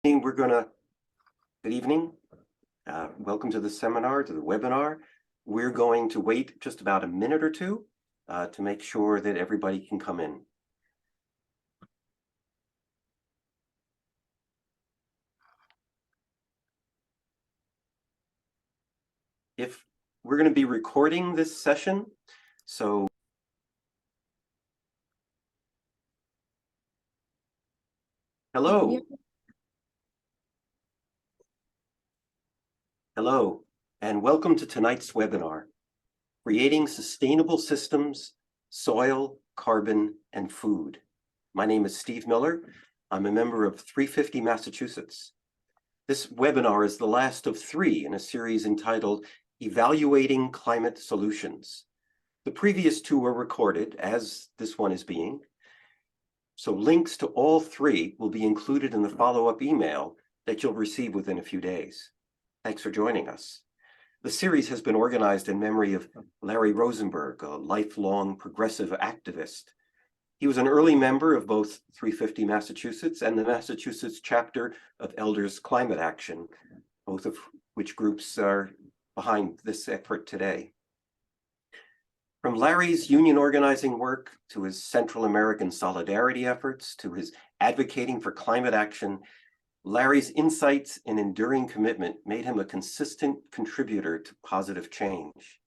Good evening. Welcome to the seminar, to the webinar. We're going to wait just about a minute or two to make sure that everybody can come in. If we're going to be recording this session, so hello. Hello, and welcome to tonight's webinar, Creating Sustainable Systems, Soil, Carbon, and Food. My name is Steve Miller. I'm a member of 350 Massachusetts. This webinar is the last of 3 in a series entitled Evaluating Climate Solutions. The previous 2 were recorded, as this one is being. So links to all 3 will be included in the follow-up email that you'll receive within a few days. Thanks for joining us. The series has been organized in memory of Larry Rosenberg, a lifelong progressive activist. He was an early member of both 350 Massachusetts and the Massachusetts chapter of Elders Climate Action, both of which groups are behind this effort today. From Larry's union organizing work to his Central American solidarity efforts to his advocating for climate action, Larry's insights and enduring commitment made him a consistent contributor to positive change.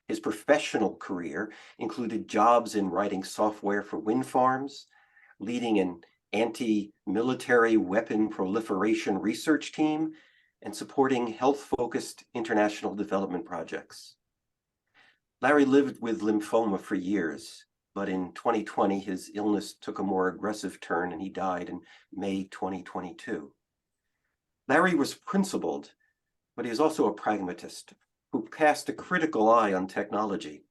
His professional career included jobs in writing software for wind farms, leading an anti-military weapon proliferation research team, and supporting health-focused international development projects. Larry lived with lymphoma for years, but in 2020, his illness took a more aggressive turn and he died in May 2022. Larry was principled, but he is also a pragmatist who cast a critical eye on technology.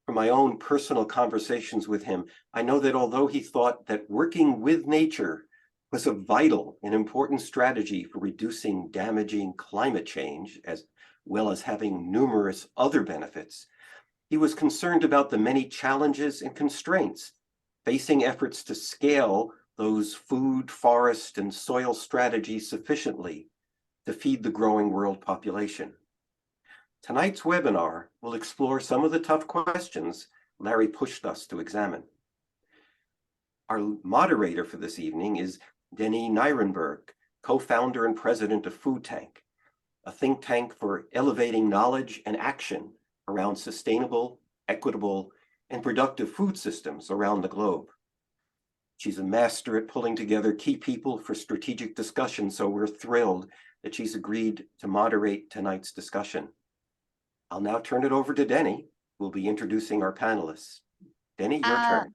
From my own personal conversations with him, I know that although he thought that working with nature was a vital and important strategy for reducing damaging climate change, as well as having numerous other benefits, he was concerned about the many challenges and constraints facing efforts to scale those food, forest, and soil strategies sufficiently to feed the growing world population. Tonight's webinar will explore some of the tough questions Larry pushed us to examine. Our moderator for this evening is Danielle Nierenberg, co-founder and president of Food Tank, a think tank for elevating knowledge and action around sustainable, equitable, and productive food systems around the globe. She's a master at pulling together key people for strategic discussion, so we're thrilled that she's agreed to moderate tonight's discussion. I'll now turn it over to Denny, who will be introducing our panelists. Denny, your turn.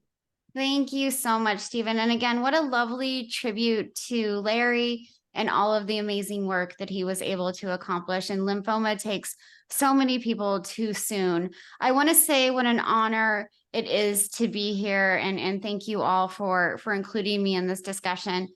Thank you so much, Stephen. And again, what a lovely tribute to Larry and all of the amazing work that he was able to accomplish. And lymphoma takes so many people too soon. I want to say what an honor it is to be here, and thank you all for including me in this discussion.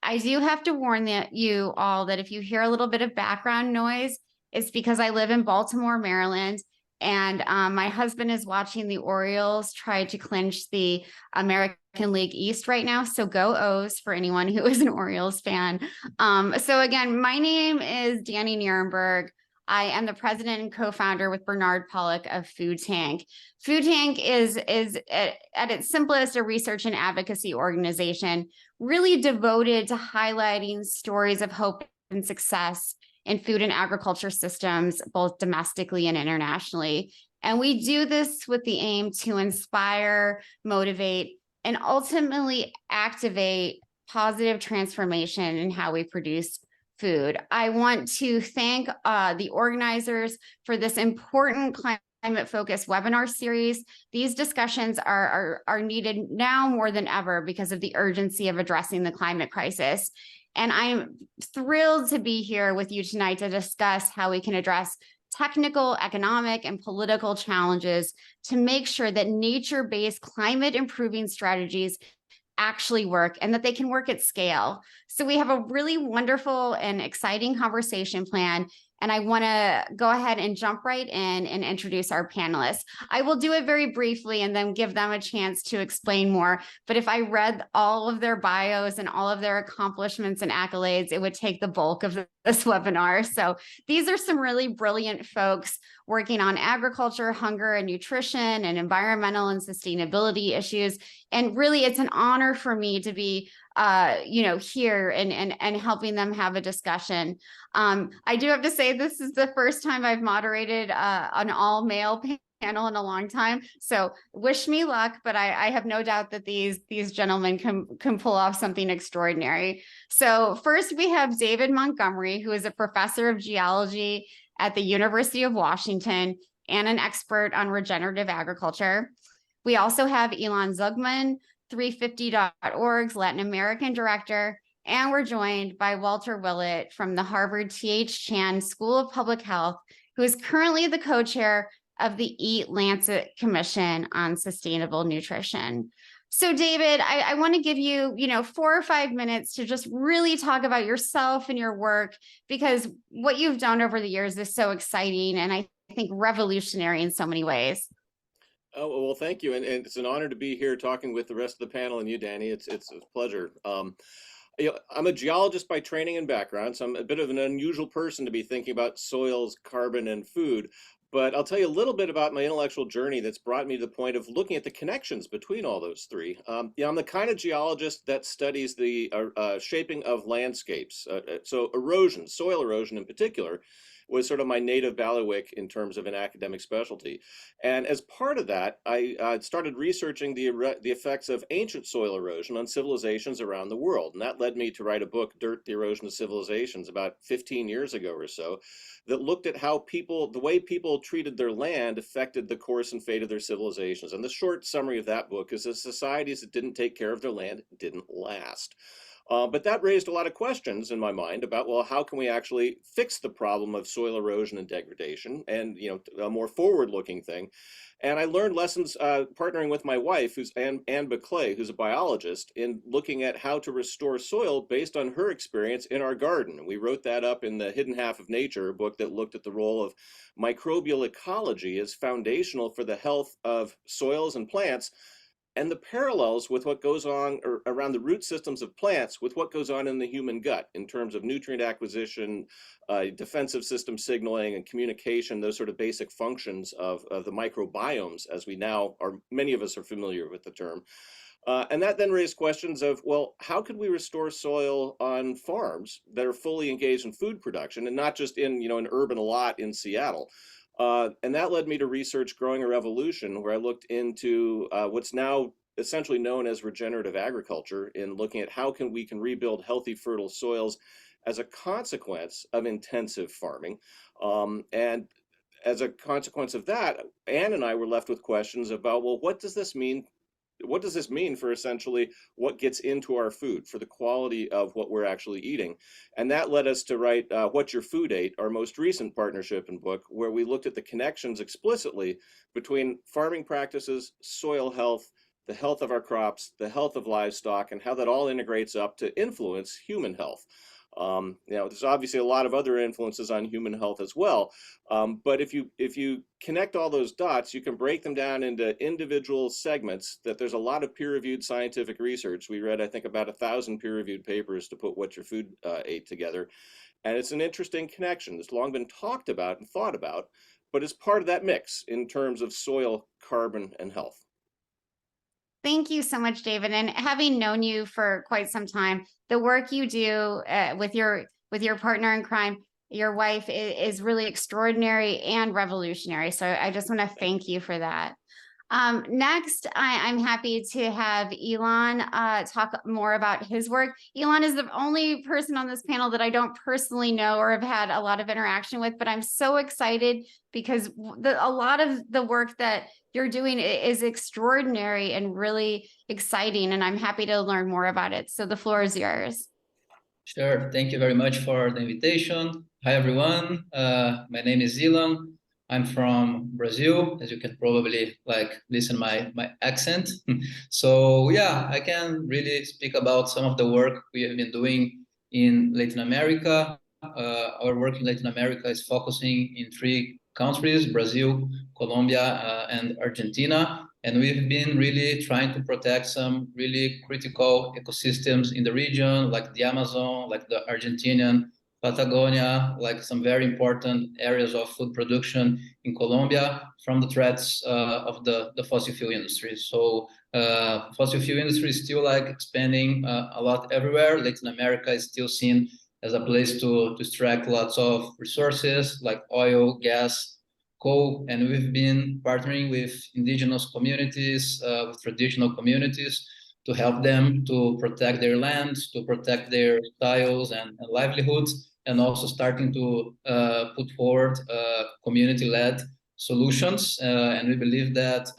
I do have to warn you all that if you hear a little bit of background noise, it's because I live in Baltimore, Maryland, and my husband is watching the Orioles try to clinch the American League East right now. So go O's for anyone who is an Orioles fan. So again, my name is Danielle Nierenberg. I am the president and co-founder with Bernard Pollock of Food Tank. Food Tank is at its simplest a research and advocacy organization, really devoted to highlighting stories of hope and success in food and agriculture systems, both domestically and internationally. And we do this with the aim to inspire, motivate, and ultimately activate positive transformation in how we produce food. I want to thank the organizers for this important climate-focused webinar series. These discussions are needed now more than ever because of the urgency of addressing the climate crisis. And I'm thrilled to be here with you tonight to discuss how we can address technical, economic, and political challenges to make sure that nature-based climate improving strategies actually work and that they can work at scale. So we have a really wonderful and exciting conversation plan. and I want to go ahead and jump right in and introduce our panelists. I will do it very briefly and then give them a chance to explain more. But if I read all of their bios and all of their accomplishments and accolades, it would take the bulk of this webinar. So these are some really brilliant folks working on agriculture, hunger and nutrition, and environmental and sustainability issues. And really, it's an honor for me to be here and helping them have a discussion. I do have to say, this is the first time I've moderated an all-male panel in a long time. So wish me luck, but I have no doubt that these gentlemen can pull off something extraordinary. So first we have David Montgomery, who is a professor of geology at the University of Washington and an expert on regenerative agriculture. We also have Ilan Zugman, 350.org's Latin American director, and we're joined by Walter Willett from the Harvard T.H. Chan School of Public Health, who is currently the co-chair of the EAT-Lancet Commission on Sustainable Nutrition. So David, I want to give you, 4 or 5 minutes to just really talk about yourself and your work, because what you've done over the years is so exciting and I think revolutionary in so many ways. Oh, well, thank you. And it's an honor to be here talking with the rest of the panel and you, Danny. It's a pleasure. I'm a geologist by training and background, so I'm a bit of an unusual person to be thinking about soils, carbon, and food. But I'll tell you a little bit about my intellectual journey that's brought me to the point of looking at the connections between all those three. I'm the kind of geologist that studies the shaping of landscapes. So erosion, soil erosion in particular, was sort of my native bailiwick in terms of an academic specialty. And as part of that, I started researching the effects of ancient soil erosion on civilizations around the world. And that led me to write a book, Dirt, the Erosion of Civilizations, about 15 years ago or so, that looked at how the way people treated their land affected the course and fate of their civilizations. And the short summary of that book is that societies that didn't take care of their land didn't last. But that raised a lot of questions in my mind about, well, how can we actually fix the problem of soil erosion and degradation, and a more forward-looking thing. And I learned lessons partnering with my wife, who's Anne Baclay, who's a biologist, in looking at how to restore soil based on her experience in our garden. And we wrote that up in The Hidden Half of Nature, a book that looked at the role of microbial ecology as foundational for the health of soils and plants, and the parallels with what goes on around the root systems of plants with what goes on in the human gut in terms of nutrient acquisition, defensive system signaling, and communication, those sort of basic functions of the microbiomes, as we now are, many of us are familiar with the term. And that then raised questions of, well, how could we restore soil on farms that are fully engaged in food production and not just in, an urban lot in Seattle? And that led me to research Growing a Revolution, where I looked into what's now essentially known as regenerative agriculture, in looking at how we can rebuild healthy, fertile soils as a consequence of intensive farming. And as a consequence of that, Anne and I were left with questions about, well, what does this mean? What does this mean for essentially what gets into our food, for the quality of what we're actually eating? And that led us to write What Your Food Ate, our most recent partnership and book, where we looked at the connections explicitly between farming practices, soil health, the health of our crops, the health of livestock, and how that all integrates up to influence human health. There's obviously a lot of other influences on human health as well. But if you connect all those dots, you can break them down into individual segments that there's a lot of peer-reviewed scientific research. We read, I think, about 1,000 peer-reviewed papers to put What Your Food Ate together. And it's an interesting connection. It's long been talked about and thought about, but it's part of that mix in terms of soil, carbon, and health. Thank you so much, David. And having known you for quite some time, the work you do with your partner in crime, your wife, is really extraordinary and revolutionary. So I just want to thank you for that. Next, I'm happy to have Ilan talk more about his work. Ilan is the only person on this panel that I don't personally know or have had a lot of interaction with, but I'm so excited because a lot of the work that you're doing is extraordinary and really exciting, and I'm happy to learn more about it. So the floor is yours. Sure. Thank you very much for the invitation. Hi, everyone. My name is Ilan. I'm from Brazil, as you can probably listen my accent. So yeah, I can really speak about some of the work we have been doing in Latin America. Our work in Latin America is focusing in 3 countries, Brazil, Colombia, and Argentina. And we've been really trying to protect some really critical ecosystems in the region, like the Amazon, like the Argentinian Patagonia, like some very important areas of food production in Colombia from the threats of the fossil fuel industry. So fossil fuel industry is still like expanding a lot everywhere. Latin America is still seen as a place to extract lots of resources like oil, gas, coal, and we've been partnering with indigenous communities, with traditional communities, to help them to protect their lands, to protect their styles and livelihoods, and also starting to put forward community-led solutions. And we believe that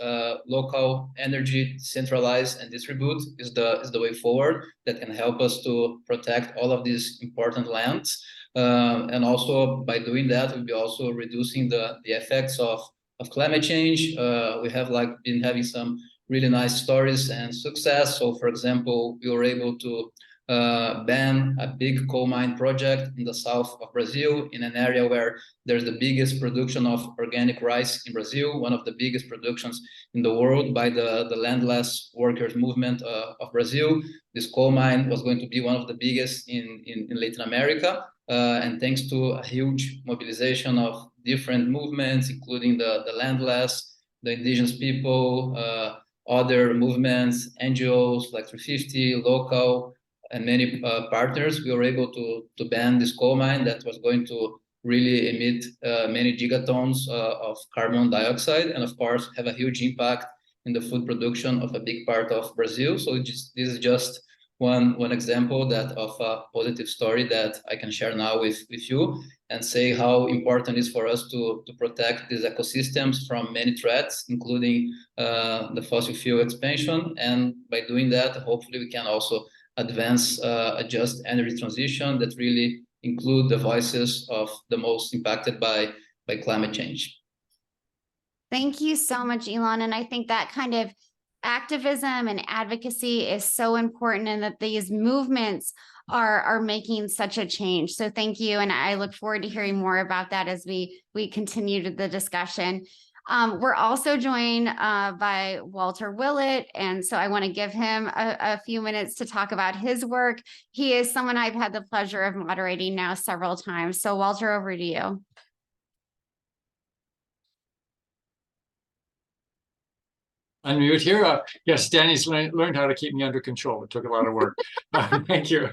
local energy, centralize and distribute is the way forward that can help us to protect all of these important lands. And also by doing that, we'll be also reducing the effects of climate change. We have been having some really nice stories and success. So for example, we were able to ban a big coal mine project in the south of Brazil, in an area where there's the biggest production of organic rice in Brazil, one of the biggest productions in the world by the landless workers movement of Brazil. This coal mine was going to be one of the biggest in Latin America. And thanks to a huge mobilization of different movements, including the landless, the indigenous people, other movements, NGOs like 350, local, and many partners, we were able to ban this coal mine that was going to really emit many gigatons of carbon dioxide, and of course have a huge impact in the food production of a big part of Brazil. So this is just one example of a positive story that I can share now with you, and say how important it is for us to protect these ecosystems from many threats, including the fossil fuel expansion. And by doing that, hopefully we can also advance a just energy transition that really include the voices of the most impacted by climate change. Thank you so much, Ilan. And I think that kind of activism and advocacy is so important, and that these movements are making such a change. So thank you. And I look forward to hearing more about that as we continue the discussion. We're also joined by Walter Willett, and so I want to give him a few minutes to talk about his work. He is someone I've had the pleasure of moderating now several times. So Walter, over to you. Unmute here. Yes, Danny's learned how to keep me under control. It took a lot of work. Thank you.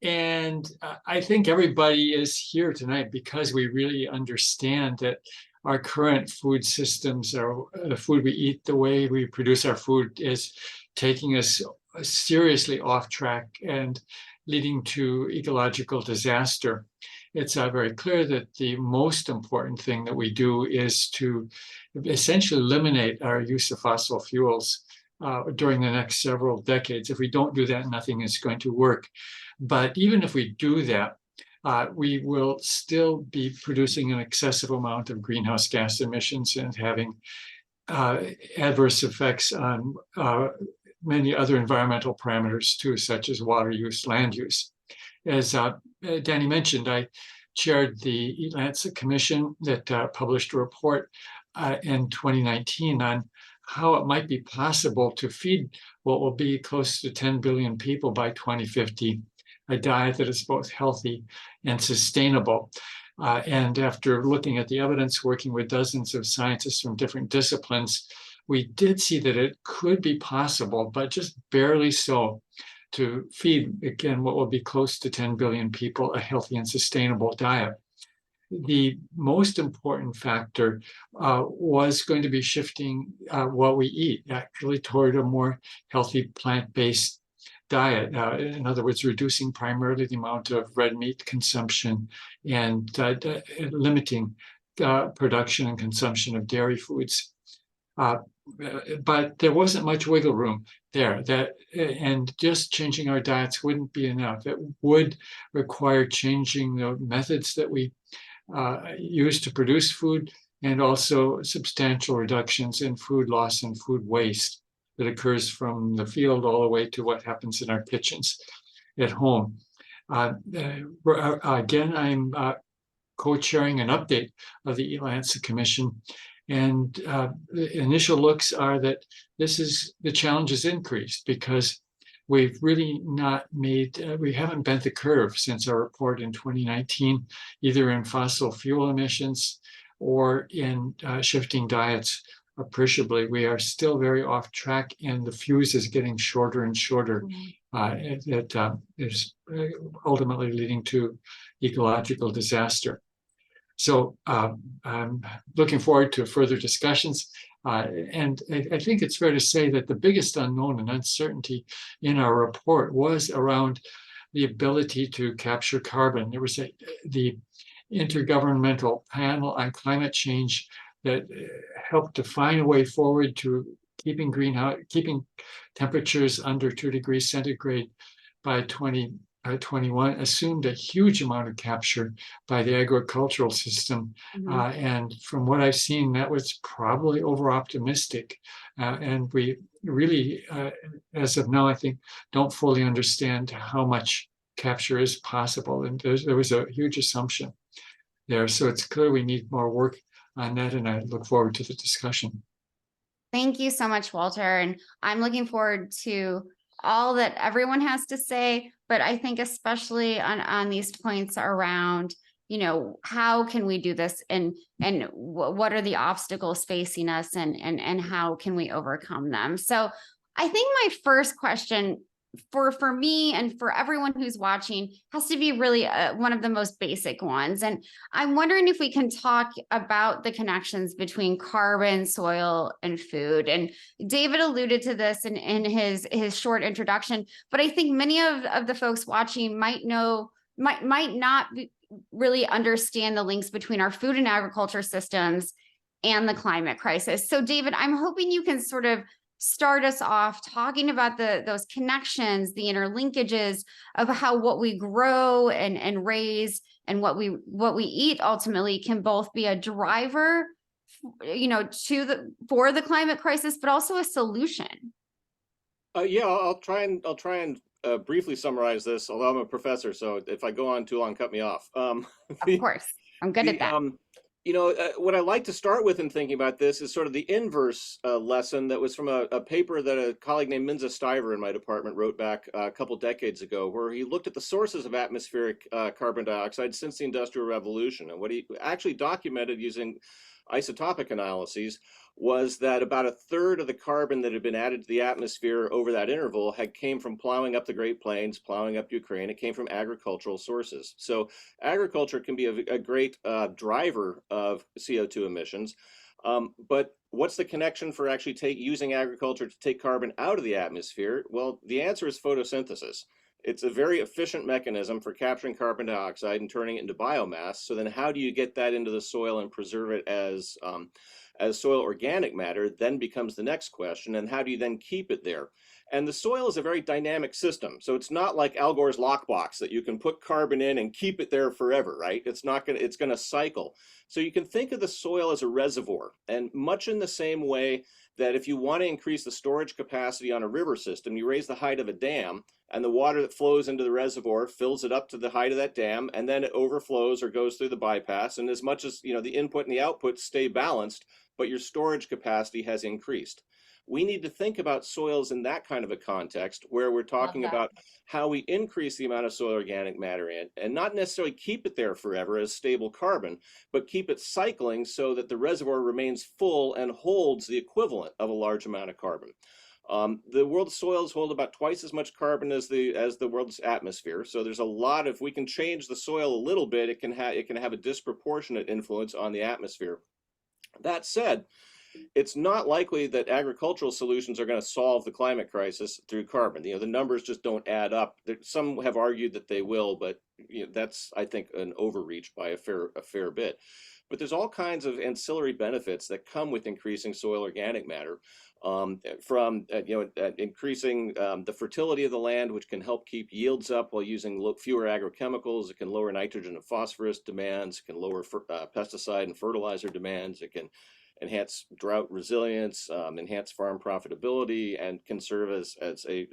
And I think everybody is here tonight because we really understand that our current food systems, the food we eat, the way we produce our food is taking us seriously off track and leading to ecological disaster. It's very clear that the most important thing that we do is to essentially eliminate our use of fossil fuels during the next several decades. If we don't do that, nothing is going to work. But even if we do that, we will still be producing an excessive amount of greenhouse gas emissions and having adverse effects on many other environmental parameters too, such as water use, land use. As Danny mentioned, I chaired the EAT-Lancet Commission that published a report in 2019 on how it might be possible to feed what will be close to 10 billion people by 2050, a diet that is both healthy and sustainable. And after looking at the evidence, working with dozens of scientists from different disciplines, we did see that it could be possible, but just barely so, to feed, again, what will be close to 10 billion people a healthy and sustainable diet. The most important factor was going to be shifting what we eat, actually toward a more healthy plant-based diet. In other words, reducing primarily the amount of red meat consumption and limiting production and consumption of dairy foods. But there wasn't much wiggle room there, and just changing our diets wouldn't be enough. It would require changing the methods that we use to produce food, and also substantial reductions in food loss and food waste that occurs from the field all the way to what happens in our kitchens at home. Again, I'm co-chairing an update of the EAT-Lancet Commission. And the initial looks are that the challenge has increased because we've really not made, we haven't bent the curve since our report in 2019, either in fossil fuel emissions or in shifting diets appreciably. We are still very off track, and the fuse is getting shorter and shorter. That is ultimately leading to ecological disaster. So I'm looking forward to further discussions. And I think it's fair to say that the biggest unknown and uncertainty in our report was around the ability to capture carbon. There was the Intergovernmental Panel on Climate Change that helped define a way forward to keeping temperatures under 2 degrees centigrade by 2021, assumed a huge amount of capture by the agricultural system. And from what I've seen, that was probably over-optimistic. And we really, as of now, I think, don't fully understand how much capture is possible. And there was a huge assumption there. So it's clear we need more work on that, and I look forward to the discussion. Thank you so much, Walter. And I'm looking forward to all that everyone has to say, but I think especially on these points around, you know, how can we do this, and what are the obstacles facing us, and how can we overcome them? So I think my first question for me and for everyone who's watching has to be really one of the most basic ones. And I'm wondering if we can talk about the connections between carbon, soil, and food. And David alluded to this in his short introduction, but I think many of the folks watching might not really understand the links between our food and agriculture systems and the climate crisis. So David, I'm hoping you can sort of start us off talking about those connections, the interlinkages of how what we grow and raise and what we eat ultimately can both be a driver, you know, for the climate crisis, but also a solution. Yeah, I'll try and briefly summarize this. Although I'm a professor, so if I go on too long, cut me off. Of course, I'm good at that. You know, what I like to start with in thinking about this is sort of the inverse lesson that was from a paper that a colleague named Minza Stiver in my department wrote back a couple decades ago, where he looked at the sources of atmospheric carbon dioxide since the Industrial Revolution. And what he actually documented using isotopic analyses was that about a third of the carbon that had been added to the atmosphere over that interval came from plowing up the Great Plains, plowing up Ukraine. It came from agricultural sources. So agriculture can be a great driver of CO2 emissions. But what's the connection for actually using agriculture to take carbon out of the atmosphere? Well, the answer is photosynthesis. It's a very efficient mechanism for capturing carbon dioxide and turning it into biomass. So then how do you get that into the soil and preserve it as soil organic matter then becomes the next question. And how do you then keep it there? And the soil is a very dynamic system. So it's not like Al Gore's lockbox that you can put carbon in and keep it there forever, right? It's going to cycle. So you can think of the soil as a reservoir, and much in the same way that if you want to increase the storage capacity on a river system, you raise the height of a dam, and the water that flows into the reservoir fills it up to the height of that dam, and then it overflows or goes through the bypass. And as much as, you know, the input and the output stay balanced, but your storage capacity has increased. We need to think about soils in that kind of a context, where we're talking about how we increase the amount of soil organic matter in, and not necessarily keep it there forever as stable carbon, but keep it cycling so that the reservoir remains full and holds the equivalent of a large amount of carbon. The world's soils hold about twice as much carbon as the world's atmosphere. So there's a lot of, if we can change the soil a little bit, it can have a disproportionate influence on the atmosphere. That said, it's not likely that agricultural solutions are going to solve the climate crisis through carbon. You know, the numbers just don't add up. Some have argued that they will, but you know, that's, I think, an overreach by a fair bit. But there's all kinds of ancillary benefits that come with increasing soil organic matter, from increasing the fertility of the land, which can help keep yields up while using fewer agrochemicals. It can lower nitrogen and phosphorus demands. It can lower pesticide and fertilizer demands. It can enhance drought resilience, enhance farm profitability, and can serve as a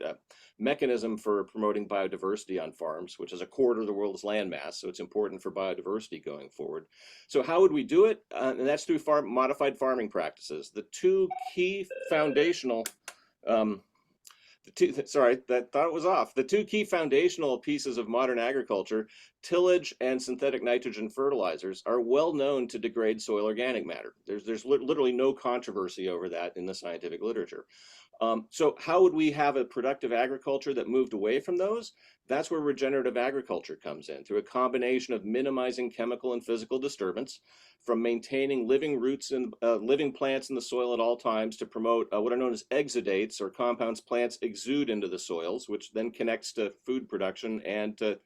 mechanism for promoting biodiversity on farms, which is a quarter of the world's land mass. So it's important for biodiversity going forward. So how would we do it? And that's through modified farming practices. The two key foundational The two key foundational pieces of modern agriculture, tillage and synthetic nitrogen fertilizers, are well known to degrade soil organic matter. There's literally no controversy over that in the scientific literature. So how would we have a productive agriculture that moved away from those? That's where regenerative agriculture comes in, through a combination of minimizing chemical and physical disturbance, from maintaining living roots and living plants in the soil at all times to promote what are known as exudates, or compounds plants exude into the soils, which then connects to food production and to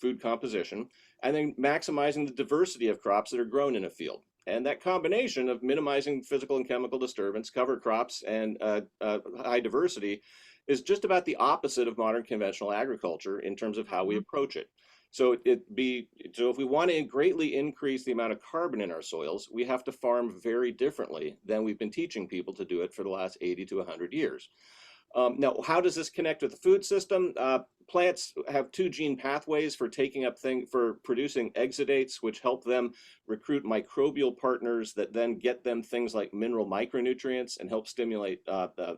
food composition, and then maximizing the diversity of crops that are grown in a field. And that combination of minimizing physical and chemical disturbance, cover crops, and high diversity is just about the opposite of modern conventional agriculture in terms of how we approach it. So if we want to greatly increase the amount of carbon in our soils, we have to farm very differently than we've been teaching people to do it for the last 80 to 100 years. Now, how does this connect with the food system? Plants have two gene pathways for producing exudates, which help them recruit microbial partners that then get them things like mineral micronutrients and help stimulate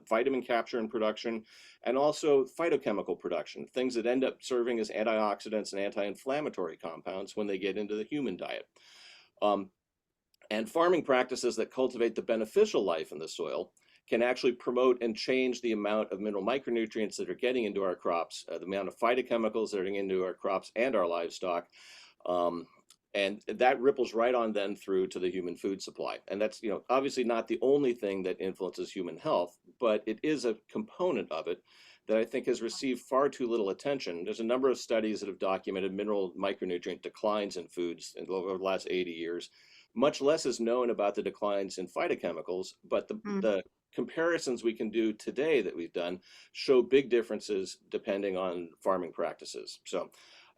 vitamin capture and production, and also phytochemical production, things that end up serving as antioxidants and anti-inflammatory compounds when they get into the human diet. And farming practices that cultivate the beneficial life in the soil can actually promote and change the amount of mineral micronutrients that are getting into our crops, the amount of phytochemicals that are getting into our crops and our livestock. And that ripples right on then through to the human food supply. And that's, obviously not the only thing that influences human health, but it is a component of it that I think has received far too little attention. There's a number of studies that have documented mineral micronutrient declines in foods over the last 80 years. Much less is known about the declines in phytochemicals, but the comparisons we can do today that we've done show big differences depending on farming practices. So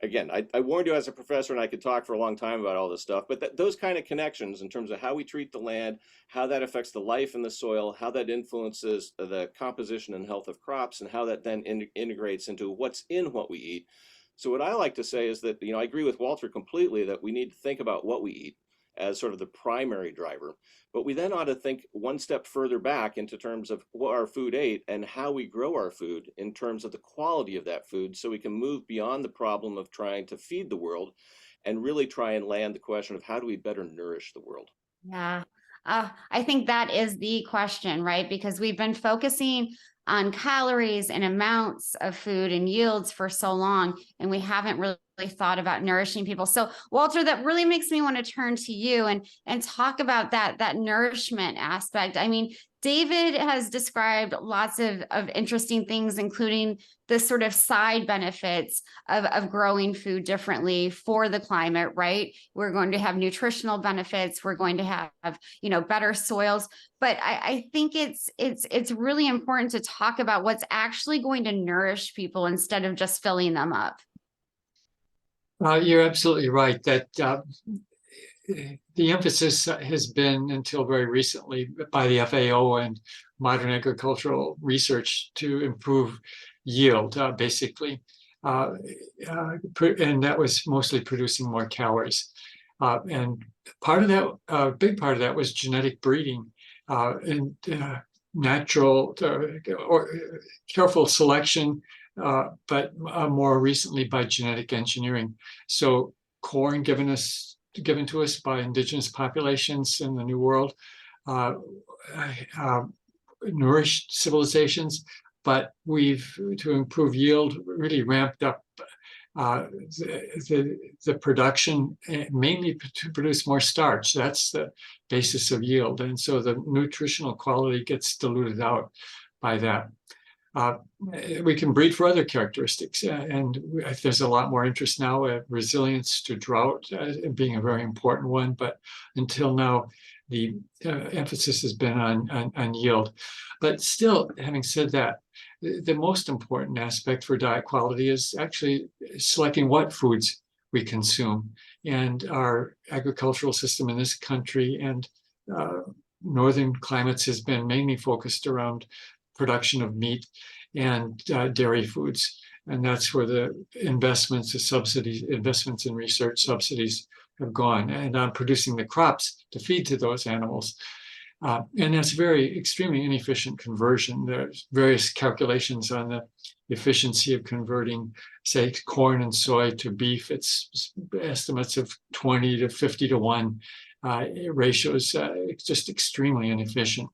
again, I warned you as a professor, and I could talk for a long time about all this stuff, but those kind of connections in terms of how we treat the land, how that affects the life in the soil, how that influences the composition and health of crops, and how that then integrates into what's in what we eat. So what I like to say is that, I agree with Walter completely that we need to think about what we eat as sort of the primary driver, but we then ought to think one step further back into terms of what our food ate and how we grow our food in terms of the quality of that food, so we can move beyond the problem of trying to feed the world and really try and land the question of how do we better nourish the world. Yeah, I think that is the question, right? Because we've been focusing on calories and amounts of food and yields for so long, and we haven't really thought about nourishing people. So Walter, that really makes me want to turn to you and talk about that nourishment aspect. I mean, David has described lots of interesting things, including the sort of side benefits of growing food differently for the climate, right? We're going to have nutritional benefits. We're going to have, better soils. But I think it's really important to talk about what's actually going to nourish people instead of just filling them up. You're absolutely right that the emphasis has been, until very recently, by the FAO and modern agricultural research, to improve yield, basically. And that was mostly producing more calories. And part of that, a big part of that, was genetic breeding and natural or careful selection, but more recently by genetic engineering. So corn given to us by indigenous populations in the New World nourished civilizations, but we've, to improve yield, really ramped up the production, mainly to produce more starch. That's the basis of yield. And so the nutritional quality gets diluted out by that. We can breed for other characteristics, and there's a lot more interest now at resilience to drought being a very important one. But until now, the emphasis has been on yield. But still, having said that, the most important aspect for diet quality is actually selecting what foods we consume. And our agricultural system in this country and northern climates has been mainly focused around production of meat and dairy foods. And that's where the investments, the subsidies, investments in research subsidies have gone, and on producing the crops to feed to those animals. And that's very extremely inefficient conversion. There's various calculations on the efficiency of converting, say, corn and soy to beef. It's estimates of 20 to 50 to 1 ratios. It's just extremely inefficient.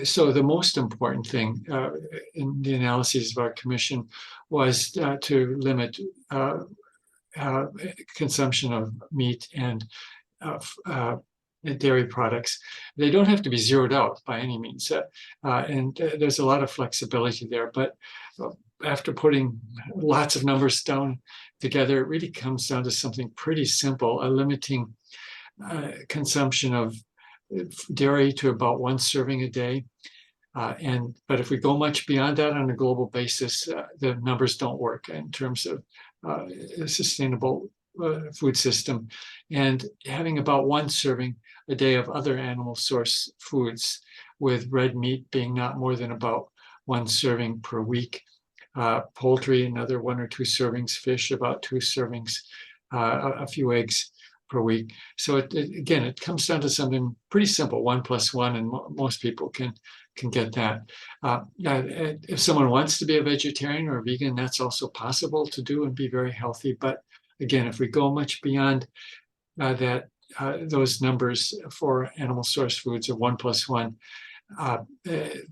So the most important thing in the analyses of our commission was to limit consumption of meat and dairy products. They don't have to be zeroed out by any means, and there's a lot of flexibility there. But after putting lots of numbers down together, it really comes down to something pretty simple: limiting consumption of dairy to about 1 serving a day. But if we go much beyond that on a global basis, the numbers don't work in terms of a sustainable food system. And having about 1 serving a day of other animal source foods, with red meat being not more than about 1 serving per week, poultry another 1 or 2 servings, fish about 2 servings, a few eggs per week. So again, it comes down to something pretty simple: 1 + 1, and most people can get that. If someone wants to be a vegetarian or a vegan, that's also possible to do and be very healthy. But again, if we go much beyond that, those numbers for animal source foods are 1 + 1,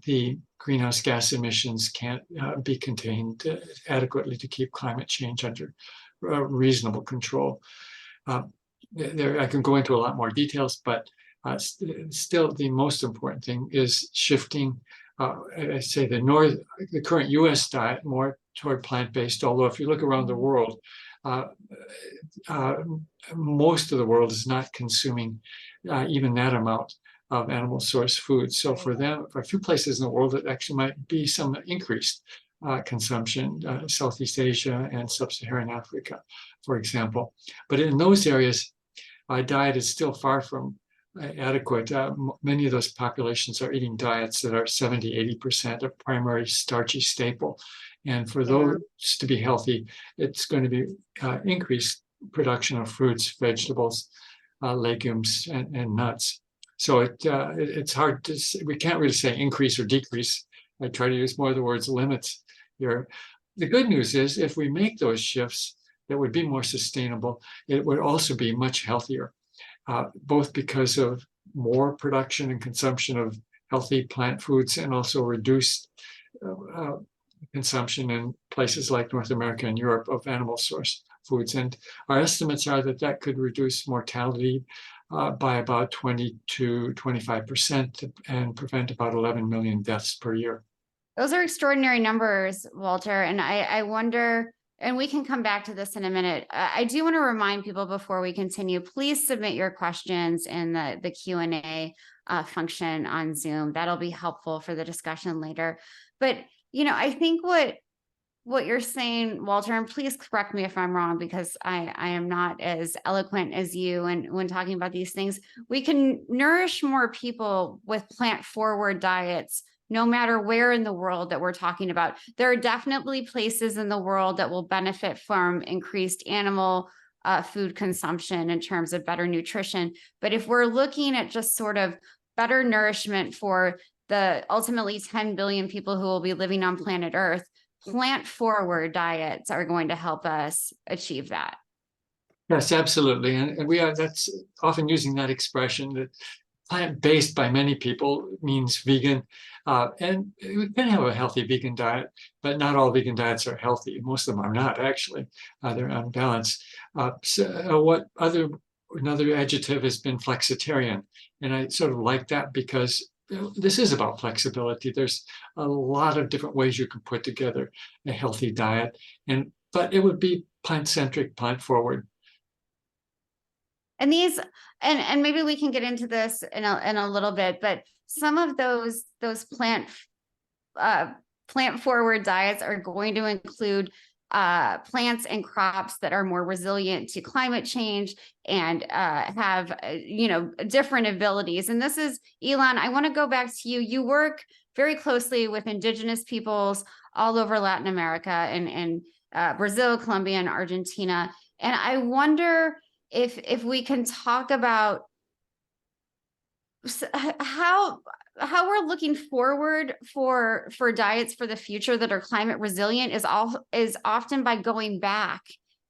the greenhouse gas emissions can't be contained adequately to keep climate change under reasonable control. I can go into a lot more details, but still the most important thing is shifting, I say, the current US diet more toward plant-based, although if you look around the world, most of the world is not consuming even that amount of animal source food. So for a few places in the world, it actually might be some increased consumption, Southeast Asia and Sub-Saharan Africa, for example. But in those areas, diet is still far from adequate. Many of those populations are eating diets that are 70–80% of primary starchy staple. And for those to be healthy, it's going to be increased production of fruits, vegetables, legumes, and nuts. So it's hard to say. We can't really say increase or decrease. I try to use more of the words limits here. The good news is, if we make those shifts, that would be more sustainable. It would also be much healthier, both because of more production and consumption of healthy plant foods, and also reduced consumption in places like North America and Europe of animal source foods. And our estimates are that could reduce mortality by about 20 to 25% and prevent about 11 million deaths per year. Those are extraordinary numbers, Walter. And I wonder, and we can come back to this in a minute. I do want to remind people before we continue, please submit your questions in the Q&A function on Zoom. That'll be helpful for the discussion later. But, I think what you're saying, Walter, and please correct me if I'm wrong, because I am not as eloquent as you and when talking about these things. We can nourish more people with plant-forward diets, no matter where in the world that we're talking about. There are definitely places in the world that will benefit from increased animal food consumption in terms of better nutrition. But if we're looking at just sort of better nourishment for the ultimately 10 billion people who will be living on planet Earth, plant-forward diets are going to help us achieve that. Yes, absolutely. And that's often using that expression that plant-based by many people means vegan. And we can have a healthy vegan diet, but not all vegan diets are healthy. Most of them are not, actually. They're unbalanced. Another adjective has been flexitarian. And I sort of like that because this is about flexibility. There's a lot of different ways you can put together a healthy diet, but it would be plant-centric, plant-forward. And and maybe we can get into this in a little bit, but some of those plant-forward diets are going to include plants and crops that are more resilient to climate change and have, different abilities. And this is, Ilan, I want to go back to you. You work very closely with indigenous peoples all over Latin America and Brazil, Colombia, and Argentina. And I wonder if we can talk about how we're looking forward for diets for the future that are climate resilient is often by going back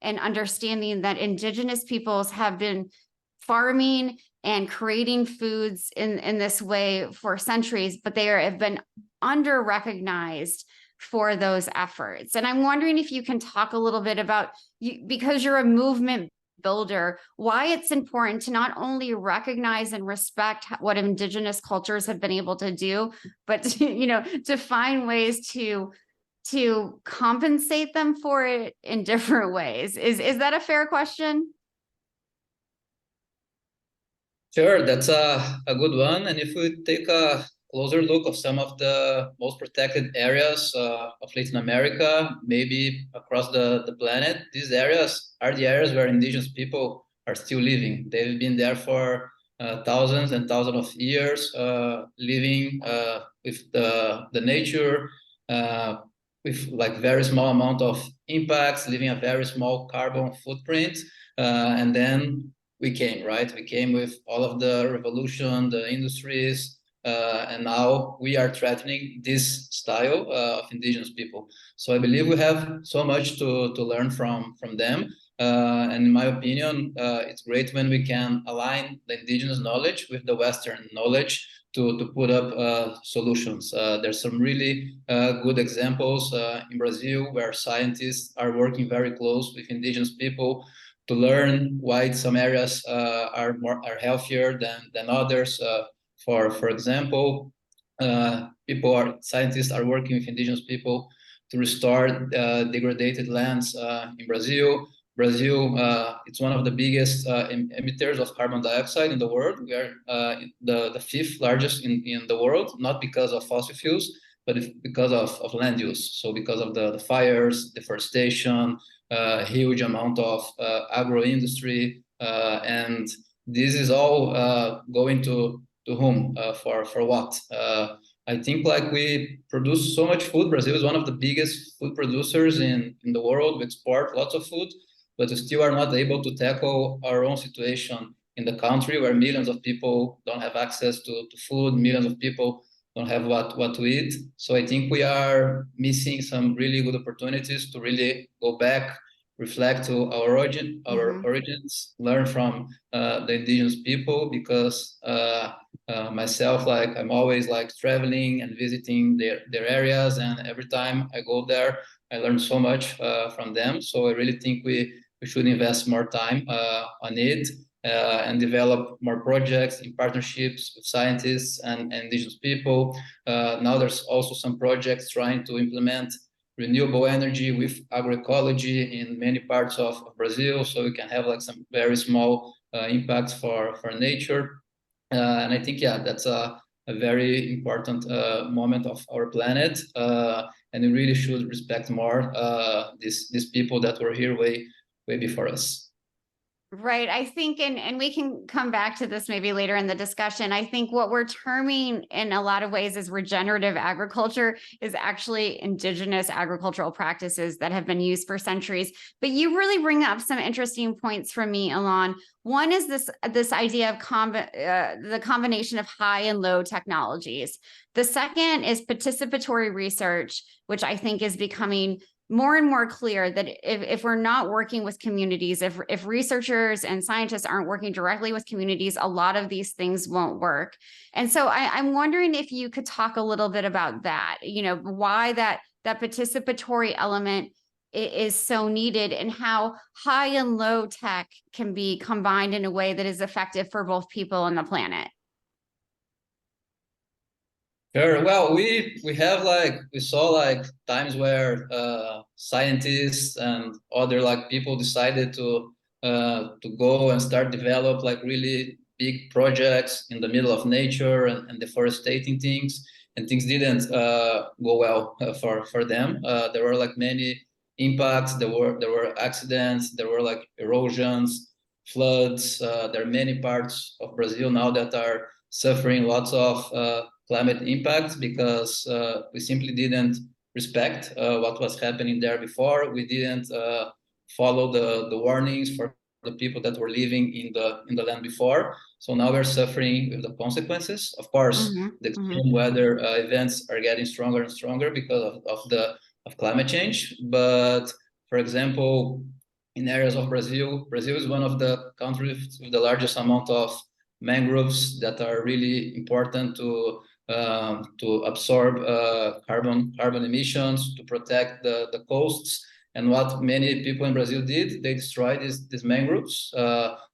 and understanding that indigenous peoples have been farming and creating foods in this way for centuries, but they have been under-recognized for those efforts. And I'm wondering if you can talk a little bit about, because you're a movement builder, why it's important to not only recognize and respect what indigenous cultures have been able to do, but to find ways to compensate them for it in different ways. Is that a fair question? Sure, that's a good one. And if we take a closer look of some of the most protected areas of Latin America, maybe across the planet, these areas are the areas where indigenous people are still living. They've been there for thousands and thousands of years, living with the nature, with like very small amount of impacts, leaving a very small carbon footprint. And then we came, right? We came with all of the revolution, the industries, and now we are threatening this style of indigenous people. So I believe we have so much to learn from them. And in my opinion, it's great when we can align the indigenous knowledge with the Western knowledge to put up solutions. There's some really good examples in Brazil where scientists are working very close with indigenous people to learn why some areas are healthier than others. For example, scientists are working with indigenous people to restore degraded lands in Brazil. Brazil, it's one of the biggest emitters of carbon dioxide in the world. We are the fifth largest in the world, not because of fossil fuels, but because of land use. So because of the fires, deforestation, huge amount of agro-industry, and this is all going to whom, for what? I think like we produce so much food. Brazil is one of the biggest food producers in the world. We export lots of food, but we still are not able to tackle our own situation in the country where millions of people don't have access to food, millions of people don't have what to eat. So I think we are missing some really good opportunities to really go back, reflect to our origins, learn from the indigenous people, because myself, like I'm always like traveling and visiting their areas, and every time I go there, I learn so much from them. So I really think we should invest more time on it and develop more projects in partnerships with scientists and indigenous people. Now there's also some projects trying to implement renewable energy with agroecology in many parts of Brazil, so we can have like some very small impacts for nature. And I think, yeah, that's a very important moment of our planet, and we really should respect more these people that were here way before us. Right. I think, and we can come back to this maybe later in the discussion. I think what we're terming in a lot of ways as regenerative agriculture is actually indigenous agricultural practices that have been used for centuries. But you really bring up some interesting points for me, Ilan. One is this idea of the combination of high and low technologies. The second is participatory research, which I think is becoming more and more clear that if we're not working with communities, if researchers and scientists aren't working directly with communities, a lot of these things won't work. And so I'm wondering if you could talk a little bit about that, why that participatory element is so needed, and how high and low tech can be combined in a way that is effective for both people and the planet. Sure. Well, we saw like times where scientists and other like people decided to go and start develop like really big projects in the middle of nature and deforesting things, and things didn't go well for them. There were like many impacts. There were accidents. There were like erosions, floods. There are many parts of Brazil now that are suffering lots of climate impacts because we simply didn't respect what was happening there before. We didn't follow the warnings for the people that were living in the land before. So now we're suffering with the consequences. Of course, the extreme weather events are getting stronger and stronger because of climate change. But for example, in areas of Brazil is one of the countries with the largest amount of mangroves that are really important to absorb carbon emissions, to protect the coasts. And what many people in Brazil did, they destroyed these mangroves.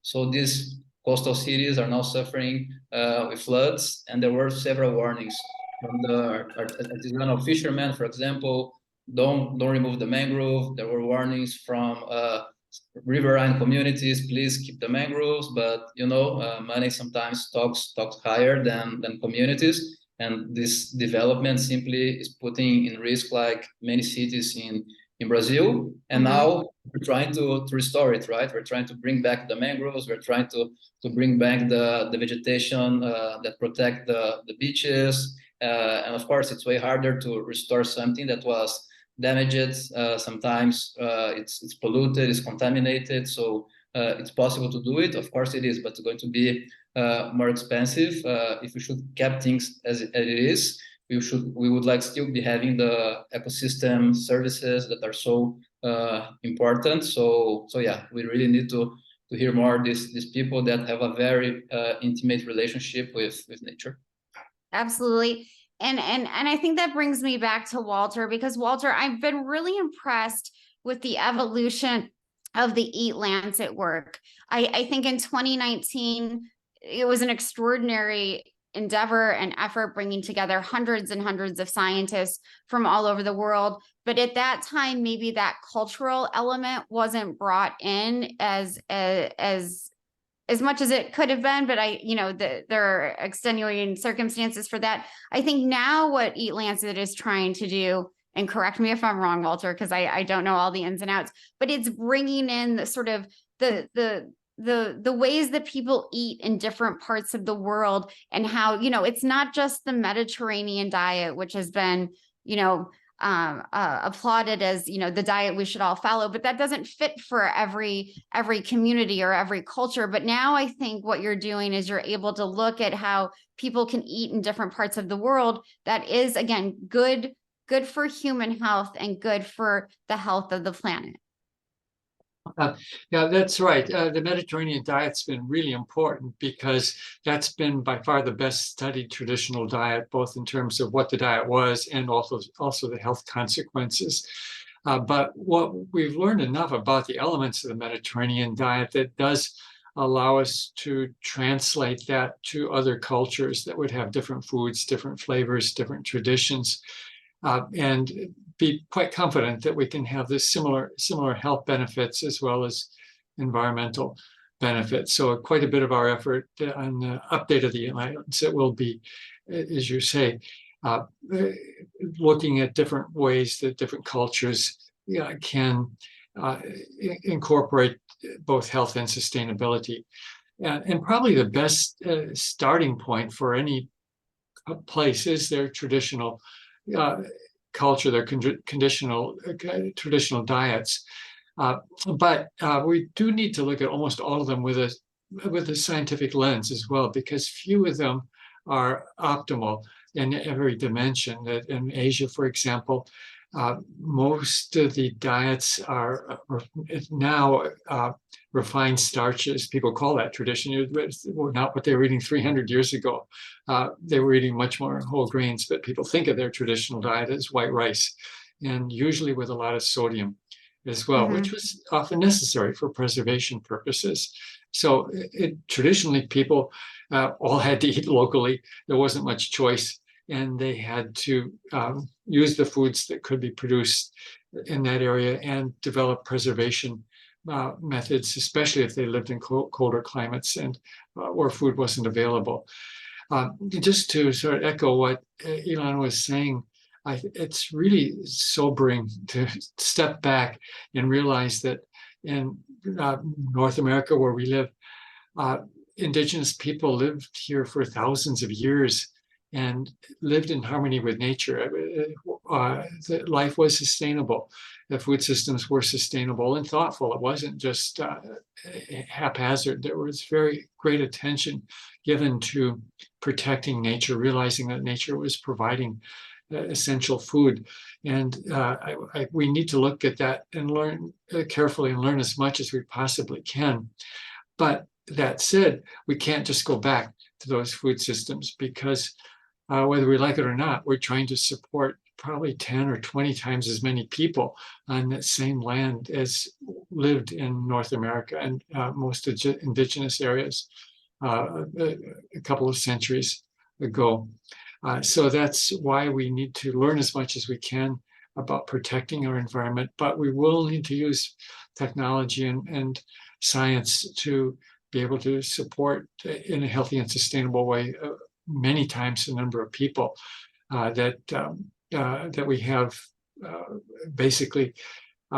So these coastal cities are now suffering with floods, and there were several warnings from the artisanal fishermen, for example. Don't remove the mangrove. There were warnings from riverine communities, please keep the mangroves, but money sometimes talks higher than communities, and this development simply is putting in risk like many cities in Brazil. And now we're trying to restore it, right? We're trying to bring back the mangroves. We're trying to bring back the vegetation that protect the beaches, and of course it's way harder to restore something that was damaged. Sometimes it's polluted, it's contaminated, so it's possible to do it. Of course it is, but it's going to be more expensive. If we should keep things as it is, we would like still be having the ecosystem services that are so important. So yeah, we really need to hear more these people that have a very intimate relationship with nature. Absolutely. And I think that brings me back to Walter, because Walter, I've been really impressed with the evolution of the EAT-Lancet work. I think in 2019, it was an extraordinary endeavor and effort bringing together hundreds and hundreds of scientists from all over the world. But at that time, maybe that cultural element wasn't brought in as much as it could have been, but there are extenuating circumstances for that. I think now what EAT-Lancet is trying to do, and correct me if I'm wrong, Walter, because I don't know all the ins and outs, but it's bringing in the sort of the ways that people eat in different parts of the world, and how, it's not just the Mediterranean diet, which has been, applauded as the diet we should all follow, but that doesn't fit for every community or every culture. But now I think what you're doing is you're able to look at how people can eat in different parts of the world that is, again, good for human health and good for the health of the planet. Yeah, that's right. The Mediterranean diet's been really important because that's been by far the best studied traditional diet, both in terms of what the diet was and also the health consequences. But what we've learned enough about the elements of the Mediterranean diet that does allow us to translate that to other cultures that would have different foods, different flavors, different traditions, and be quite confident that we can have this similar health benefits as well as environmental benefits. So quite a bit of our effort on the update of the EAT-Lancet will be, as you say, looking at different ways that different cultures can incorporate both health and sustainability. And probably the best starting point for any place is their traditional culture, their traditional diets. But we do need to look at almost all of them with a scientific lens as well, because few of them are optimal in every dimension. In Asia, for example, most of the diets are now refined starches. People call that tradition. Not what they were eating 300 years ago. They were eating much more whole grains, but people think of their traditional diet as white rice, and usually with a lot of sodium as well, which was often necessary for preservation purposes. So traditionally, people all had to eat locally. There wasn't much choice, and they had to use the foods that could be produced in that area and develop preservation methods, especially if they lived in colder climates and where food wasn't available. Just to sort of echo what Ilan was saying it's really sobering to step back and realize that in North America, where we live, indigenous people lived here for thousands of years and lived in harmony with nature. Life was sustainable. The food systems were sustainable and thoughtful. It wasn't just haphazard. There was very great attention given to protecting nature, realizing that nature was providing essential food. And we need to look at that and learn carefully and learn as much as we possibly can. But that said, we can't just go back to those food systems because whether we like it or not, we're trying to support probably 10 or 20 times as many people on that same land as lived in North America and most indigenous areas a couple of centuries ago. So that's why we need to learn as much as we can about protecting our environment, but we will need to use technology and science to be able to support in a healthy and sustainable way many times the number of people that we have basically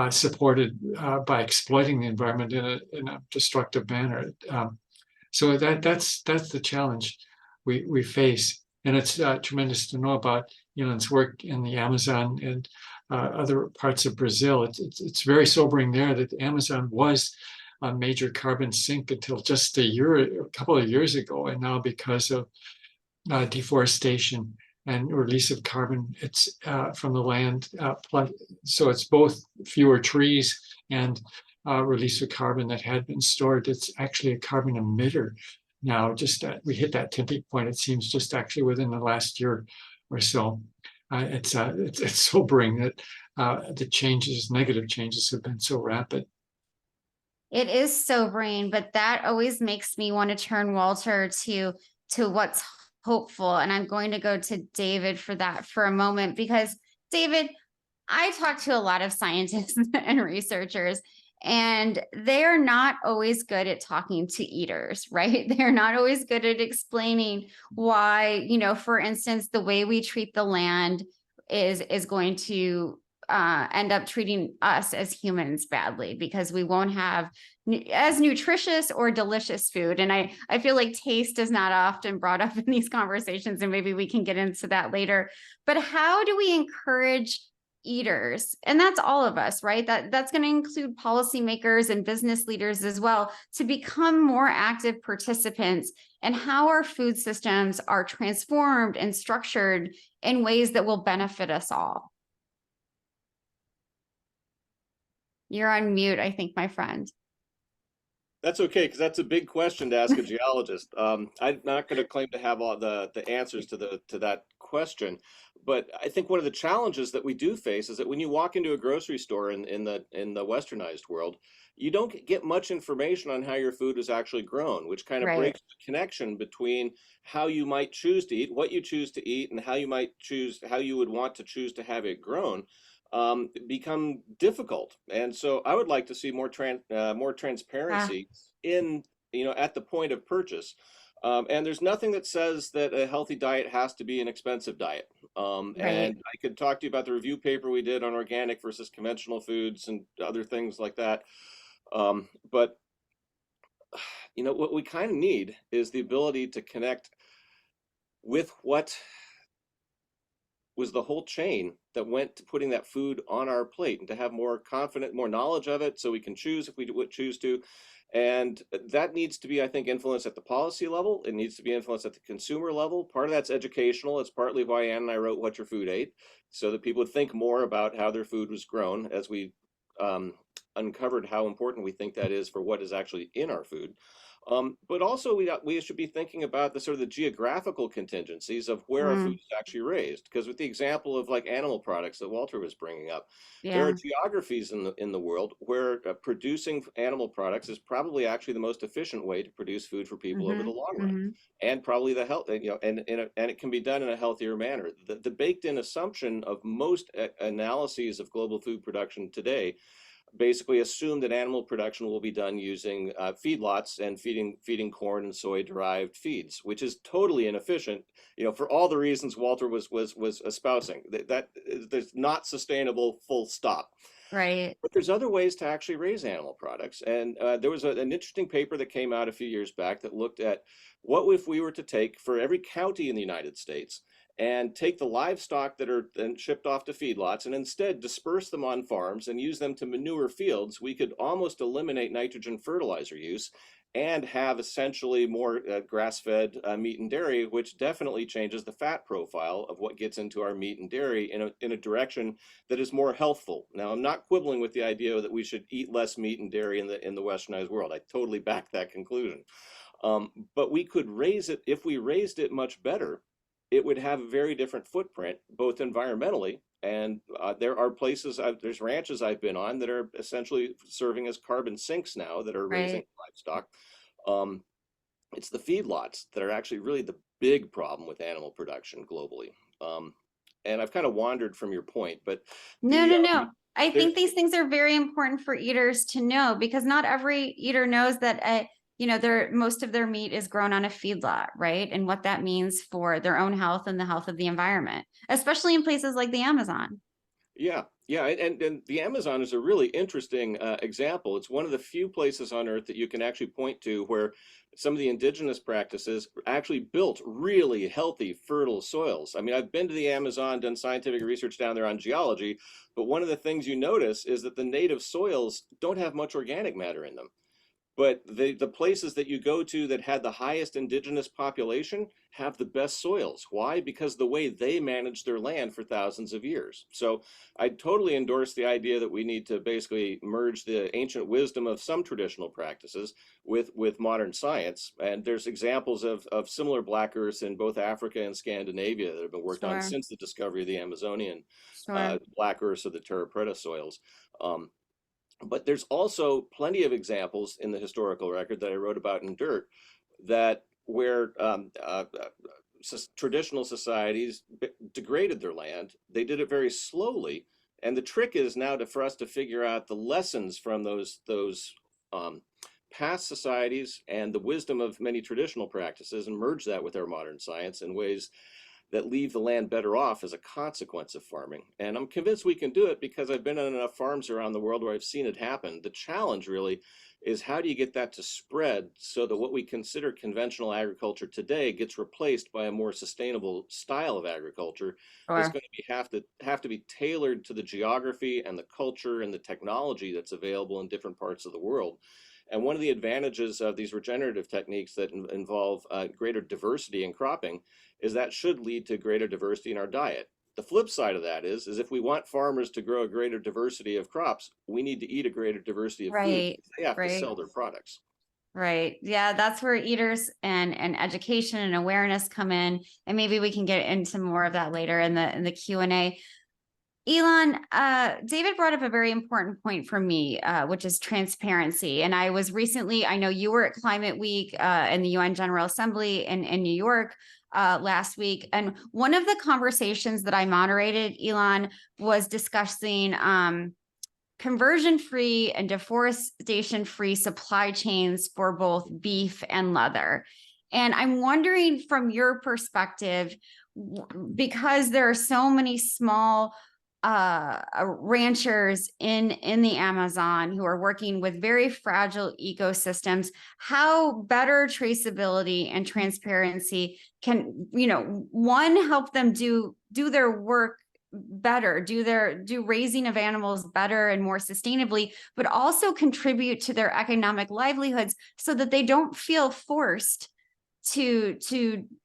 supported by exploiting the environment in a destructive manner. So that's the challenge we face. And it's tremendous to know about Ilan's work in the Amazon and other parts of Brazil. It's very sobering there that the Amazon was a major carbon sink until just a couple of years ago. And now because of deforestation and release of carbon from the land, so it's both fewer trees and release of carbon that had been stored. It's actually a carbon emitter now. Just we hit that tipping point, it seems, just actually within the last year or so. It's sobering that the negative changes have been so rapid. It is sobering, but that always makes me want to turn, Walter, to what's hopeful. And I'm going to go to David for that for a moment, because David, I talk to a lot of scientists and researchers, and they're not always good at talking to eaters, right? They're not always good at explaining why, for instance, the way we treat the land is going to end up treating us as humans badly, because we won't have as nutritious or delicious food. And I feel like taste is not often brought up in these conversations, and maybe we can get into that later. But how do we encourage eaters, and that's all of us, right? That's going to include policymakers and business leaders as well, to become more active participants in how our food systems are transformed and structured in ways that will benefit us all? You're on mute, I think, my friend. That's okay, because that's a big question to ask a geologist. I'm not going to claim to have all the answers to that question, but I think one of the challenges that we do face is that when you walk into a grocery store in the westernized world, you don't get much information on how your food is actually grown, which kind of breaks the connection between how you might choose to eat, what you choose to eat, and how you would want to choose to have it grown. Become difficult. And so I would like to see more transparency in, at the point of purchase. And there's nothing that says that a healthy diet has to be an expensive diet. And I could talk to you about the review paper we did on organic versus conventional foods and other things like that. But what we kind of need is the ability to connect with what was the whole chain that went to putting that food on our plate, and to have more knowledge of it, so we can choose if we would choose to. And that needs to be, I think, influenced at the policy level. It needs to be influenced at the consumer level. Part of that's educational. It's partly why Ann and I wrote What Your Food Ate, so that people would think more about how their food was grown, as we uncovered how important we think that is for what is actually in our food. But also we should be thinking about the sort of the geographical contingencies of where our food is actually raised. Because with the example of like animal products that Walter was bringing up, there are geographies in the world where producing animal products is probably actually the most efficient way to produce food for people over the long run, and probably the health, and it can be done in a healthier manner. The baked-in assumption of most analyses of global food production today basically assume that animal production will be done using feedlots and feeding corn and soy derived feeds, which is totally inefficient, for all the reasons Walter was espousing. That there's not sustainable, full stop. Right. But there's other ways to actually raise animal products. And there was an interesting paper that came out a few years back that looked at what if we were to take for every county in the United States and take the livestock that are then shipped off to feedlots and instead disperse them on farms and use them to manure fields. We could almost eliminate nitrogen fertilizer use and have essentially more grass-fed meat and dairy, which definitely changes the fat profile of what gets into our meat and dairy in a direction that is more healthful. Now, I'm not quibbling with the idea that we should eat less meat and dairy in the westernized world. I totally back that conclusion. But we could raise it, if we raised it much better, it would have a very different footprint, both environmentally, and there are places, there's ranches I've been on that are essentially serving as carbon sinks now that are raising livestock. It's the feedlots that are actually really the big problem with animal production globally. And I've kind of wandered from your point, but No. I think these things are very important for eaters to know, because not every eater knows that most of their meat is grown on a feedlot, right? And what that means for their own health and the health of the environment, especially in places like the Amazon. Yeah, and the Amazon is a really interesting example. It's one of the few places on Earth that you can actually point to where some of the indigenous practices actually built really healthy, fertile soils. I mean, I've been to the Amazon, done scientific research down there on geology, but one of the things you notice is that the native soils don't have much organic matter in them. But the places that you go to that had the highest indigenous population have the best soils. Why? Because the way they managed their land for thousands of years. So I totally endorse the idea that we need to basically merge the ancient wisdom of some traditional practices with modern science. And there's examples of similar black earths in both Africa and Scandinavia that have been worked on since the discovery of the Amazonian black earths of the Terra Preta soils. But there's also plenty of examples in the historical record that I wrote about in Dirt that where traditional societies degraded their land. They did it very slowly. And the trick is now for us to figure out the lessons from those past societies and the wisdom of many traditional practices and merge that with our modern science in ways that leave the land better off as a consequence of farming. And I'm convinced we can do it because I've been on enough farms around the world where I've seen it happen. The challenge really is how do you get that to spread so that what we consider conventional agriculture today gets replaced by a more sustainable style of agriculture that's going to have to be tailored to the geography and the culture and the technology that's available in different parts of the world. And one of the advantages of these regenerative techniques that involve greater diversity in cropping is that should lead to greater diversity in our diet. The flip side of that is if we want farmers to grow a greater diversity of crops, we need to eat a greater diversity of food. They have to sell their products. Right. Yeah, that's where eaters and education and awareness come in. And maybe we can get into more of that later in the Q&A. Ilan, David brought up a very important point for me, which is transparency. And I know you were at Climate Week in the UN General Assembly in New York last week. And one of the conversations that I moderated, Ilan, was discussing conversion-free and deforestation-free supply chains for both beef and leather. And I'm wondering from your perspective, because there are so many small ranchers in the Amazon who are working with very fragile ecosystems, how better traceability and transparency can, one, help them do their work better, do raising of animals better and more sustainably, but also contribute to their economic livelihoods so that they don't feel forced to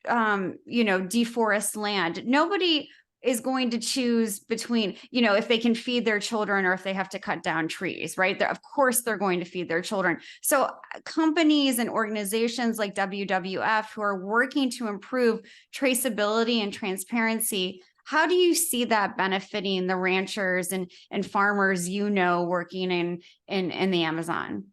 deforest land. Nobody is going to choose between, if they can feed their children or if they have to cut down trees, right? Of course, they're going to feed their children. So companies and organizations like WWF who are working to improve traceability and transparency, how do you see that benefiting the ranchers and farmers, working in the Amazon?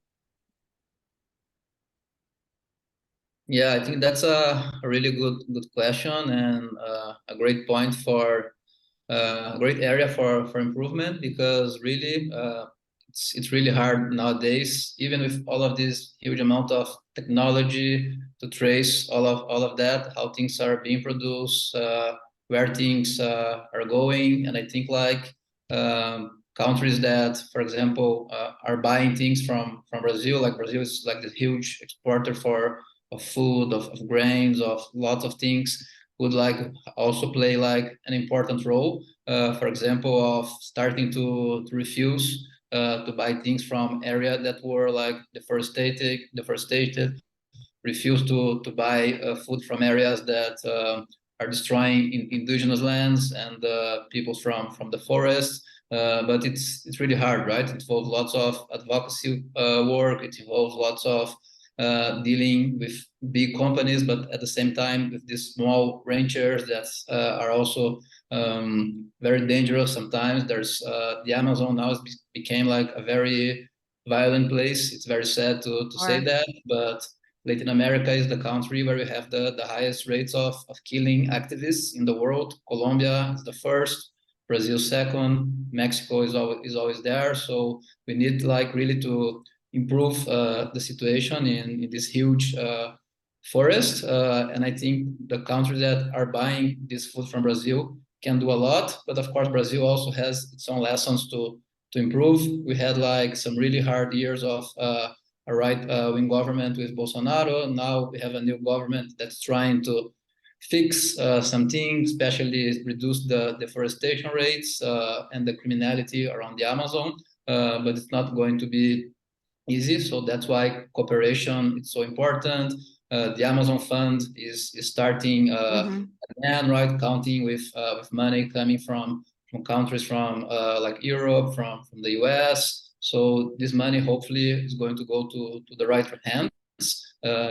Yeah, I think that's a really good question and a great point for a great area for improvement, because really it's really hard nowadays, even with all of this huge amount of technology to trace all of that, how things are being produced, where things are going. And I think like countries that, for example, are buying things from Brazil, like Brazil is like the huge exporter of food, of grains, of lots of things, would like also play like an important role. For example, of starting to refuse to buy things from area that were like deforested, refuse to buy food from areas that are destroying indigenous lands and people from the forest. But it's really hard, right? It involves lots of advocacy work. It involves lots of dealing with big companies, but at the same time with these small ranchers that are also very dangerous sometimes. There's the Amazon now became like a very violent place. It's very sad to say that, but Latin America is the country where we have the highest rates of killing activists in the world. Colombia is the first, Brazil second, Mexico is always there. So we need like really to improve the situation in this huge forest. And I think the countries that are buying this food from Brazil can do a lot. But of course, Brazil also has its own lessons to improve. We had like some really hard years of a right-wing government with Bolsonaro. Now we have a new government that's trying to fix some things, especially reduce the deforestation rates and the criminality around the Amazon. But it's not going to be easy. So that's why cooperation is so important. The Amazon Fund is starting again, right? Counting with money coming from countries from like Europe, from the US. So this money hopefully is going to go to the right hands,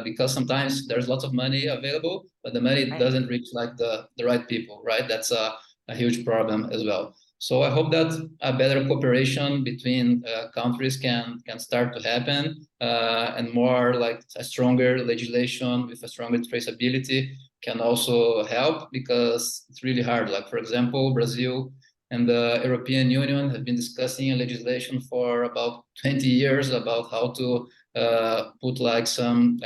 because sometimes there's lots of money available, but the money doesn't reach like the right people, right? That's a huge problem as well. So I hope that a better cooperation between countries can start to happen, and more like a stronger legislation with a stronger traceability can also help, because it's really hard. Like, for example, Brazil and the European Union have been discussing a legislation for about 20 years about how to put like some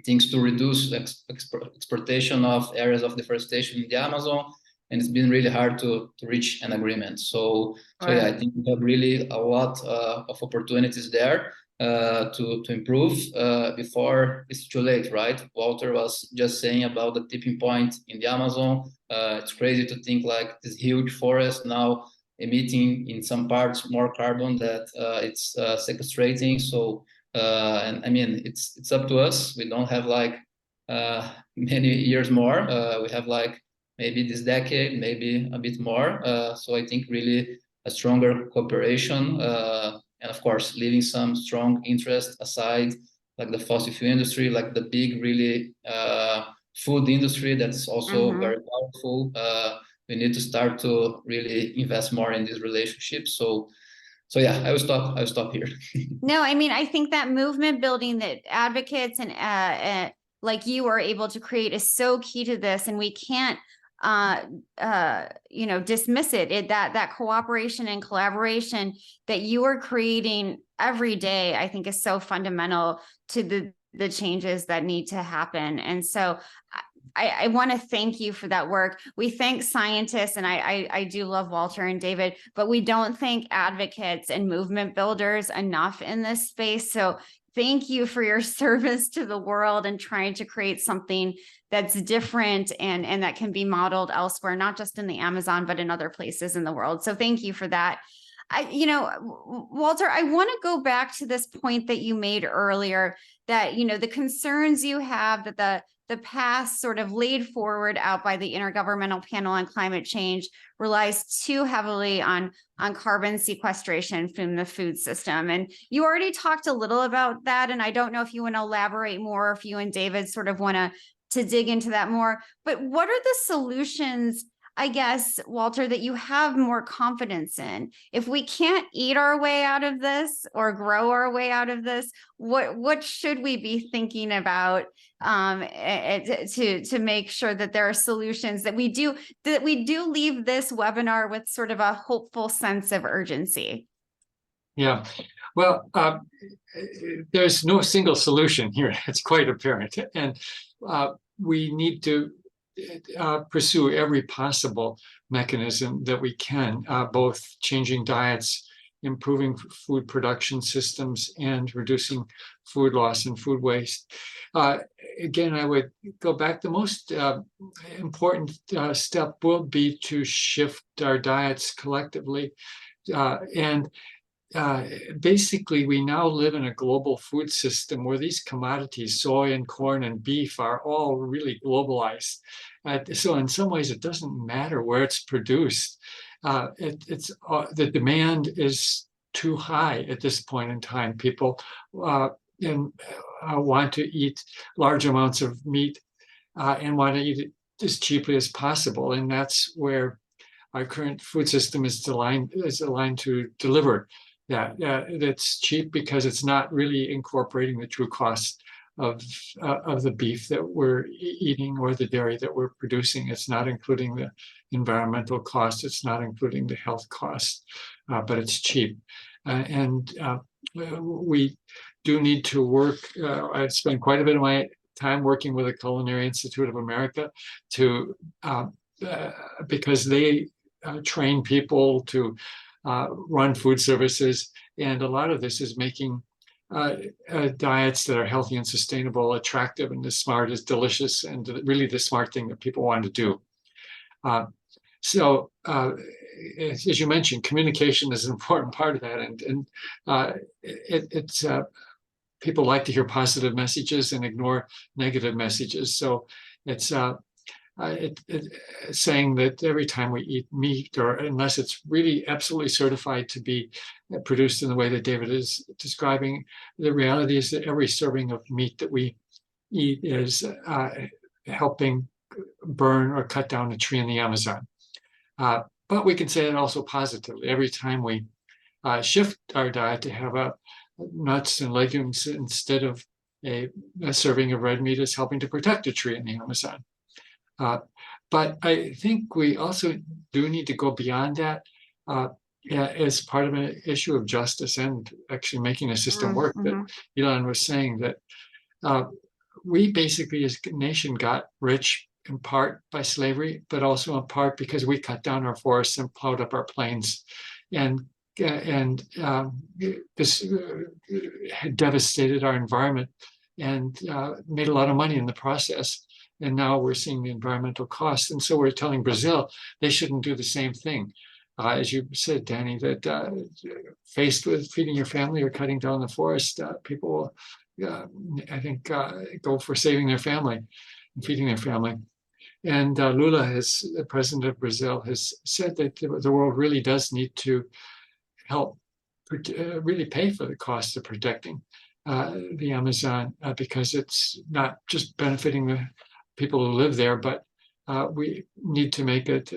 things to reduce exportation of areas of deforestation in the Amazon. And it's been really hard to reach an agreement. So yeah, I think we have really a lot of opportunities there to improve before it's too late, right? Walter was just saying about the tipping point in the Amazon. It's crazy to think like this huge forest now emitting in some parts more carbon that it's sequestrating. So, and I mean, it's up to us. We don't have like many years more. We have like maybe this decade, maybe a bit more. So I think really a stronger cooperation, and of course, leaving some strong interest aside, like the fossil fuel industry, like the big, really food industry that's also very powerful. We need to start to really invest more in these relationships. So yeah, I will stop here. No, I mean, I think that movement building that advocates and like you are able to create is so key to this, and we can't dismiss it. That cooperation and collaboration that you are creating every day, I think, is so fundamental to the changes that need to happen. And so I want to thank you for that work. We thank scientists, and I do love Walter and David, but we don't thank advocates and movement builders enough in this space. So thank you for your service to the world and trying to create something that's different and that can be modeled elsewhere, not just in the Amazon, but in other places in the world. So thank you for that. Walter, I want to go back to this point that you made earlier, that, the concerns you have that the path sort of laid forward out by the Intergovernmental Panel on Climate Change relies too heavily on carbon sequestration from the food system. And you already talked a little about that, and I don't know if you want to elaborate more, if you and David sort of want to dig into that more. But what are the solutions, I guess, Walter, that you have more confidence in? If we can't eat our way out of this or grow our way out of this, what should we be thinking about to make sure that there are solutions that we do leave this webinar with sort of a hopeful sense of urgency? Yeah, well, there's no single solution here. It's quite apparent. And we need to pursue every possible mechanism that we can, both changing diets, improving food production systems, and reducing food loss and food waste. Again, I would go back. The most important step will be to shift our diets collectively. Basically, we now live in a global food system where these commodities, soy and corn and beef, are all really globalized. So in some ways, it doesn't matter where it's produced. The demand is too high at this point in time. People want to eat large amounts of meat and want to eat it as cheaply as possible. And that's where our current food system is aligned to deliver that. That's cheap because it's not really incorporating the true cost of the beef that we're eating or the dairy that we're producing. It's not including the environmental cost. It's not including the health cost, but it's cheap. We do need to work. I've spent quite a bit of my time working with the Culinary Institute of America because they train people to run food services, and a lot of this is making diets that are healthy and sustainable, attractive, and as smart as delicious, and really the smart thing that people want to do. As you mentioned, communication is an important part of that, and it's people like to hear positive messages and ignore negative messages. So it's saying that every time we eat meat, or unless it's really absolutely certified to be produced in the way that David is describing, the reality is that every serving of meat that we eat is helping burn or cut down a tree in the Amazon. But we can say it also positively. Every time we shift our diet to have nuts and legumes instead of a serving of red meat, is helping to protect a tree in the Amazon. But I think we also do need to go beyond that as part of an issue of justice and actually making a system work. That Ilan was saying that we basically as a nation got rich in part by slavery, but also in part because we cut down our forests and plowed up our plains. And this had devastated our environment and made a lot of money in the process. And now we're seeing the environmental costs. And so we're telling Brazil they shouldn't do the same thing. As you said, Danny, that faced with feeding your family or cutting down the forest, people, I think, go for saving their family and feeding their family. And Lula, the president of Brazil, has said that the world really does need to help really pay for the cost of protecting the Amazon, because it's not just benefiting the people who live there, but we need to make it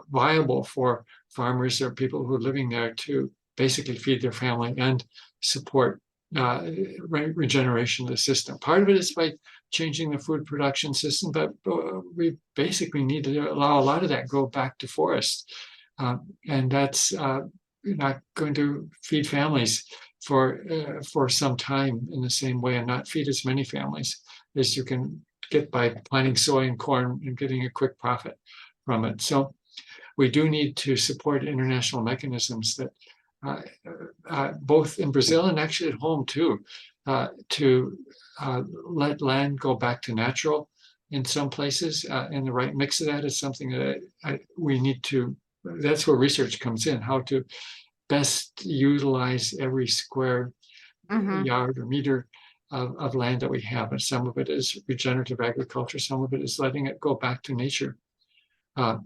viable for farmers or people who are living there to basically feed their family and support regeneration of the system. Part of it is by changing the food production system, but we basically need to allow a lot of that go back to forests. And that's not going to feed families for some time in the same way, and not feed as many families as you can get by planting soy and corn and getting a quick profit from it. So we do need to support international mechanisms that both in Brazil and actually at home too, to let land go back to natural in some places. And the right mix of that is something that we need to, that's where research comes in, how to best utilize every square yard or meter of land that we have. And some of it is regenerative agriculture, some of it is letting it go back to nature. That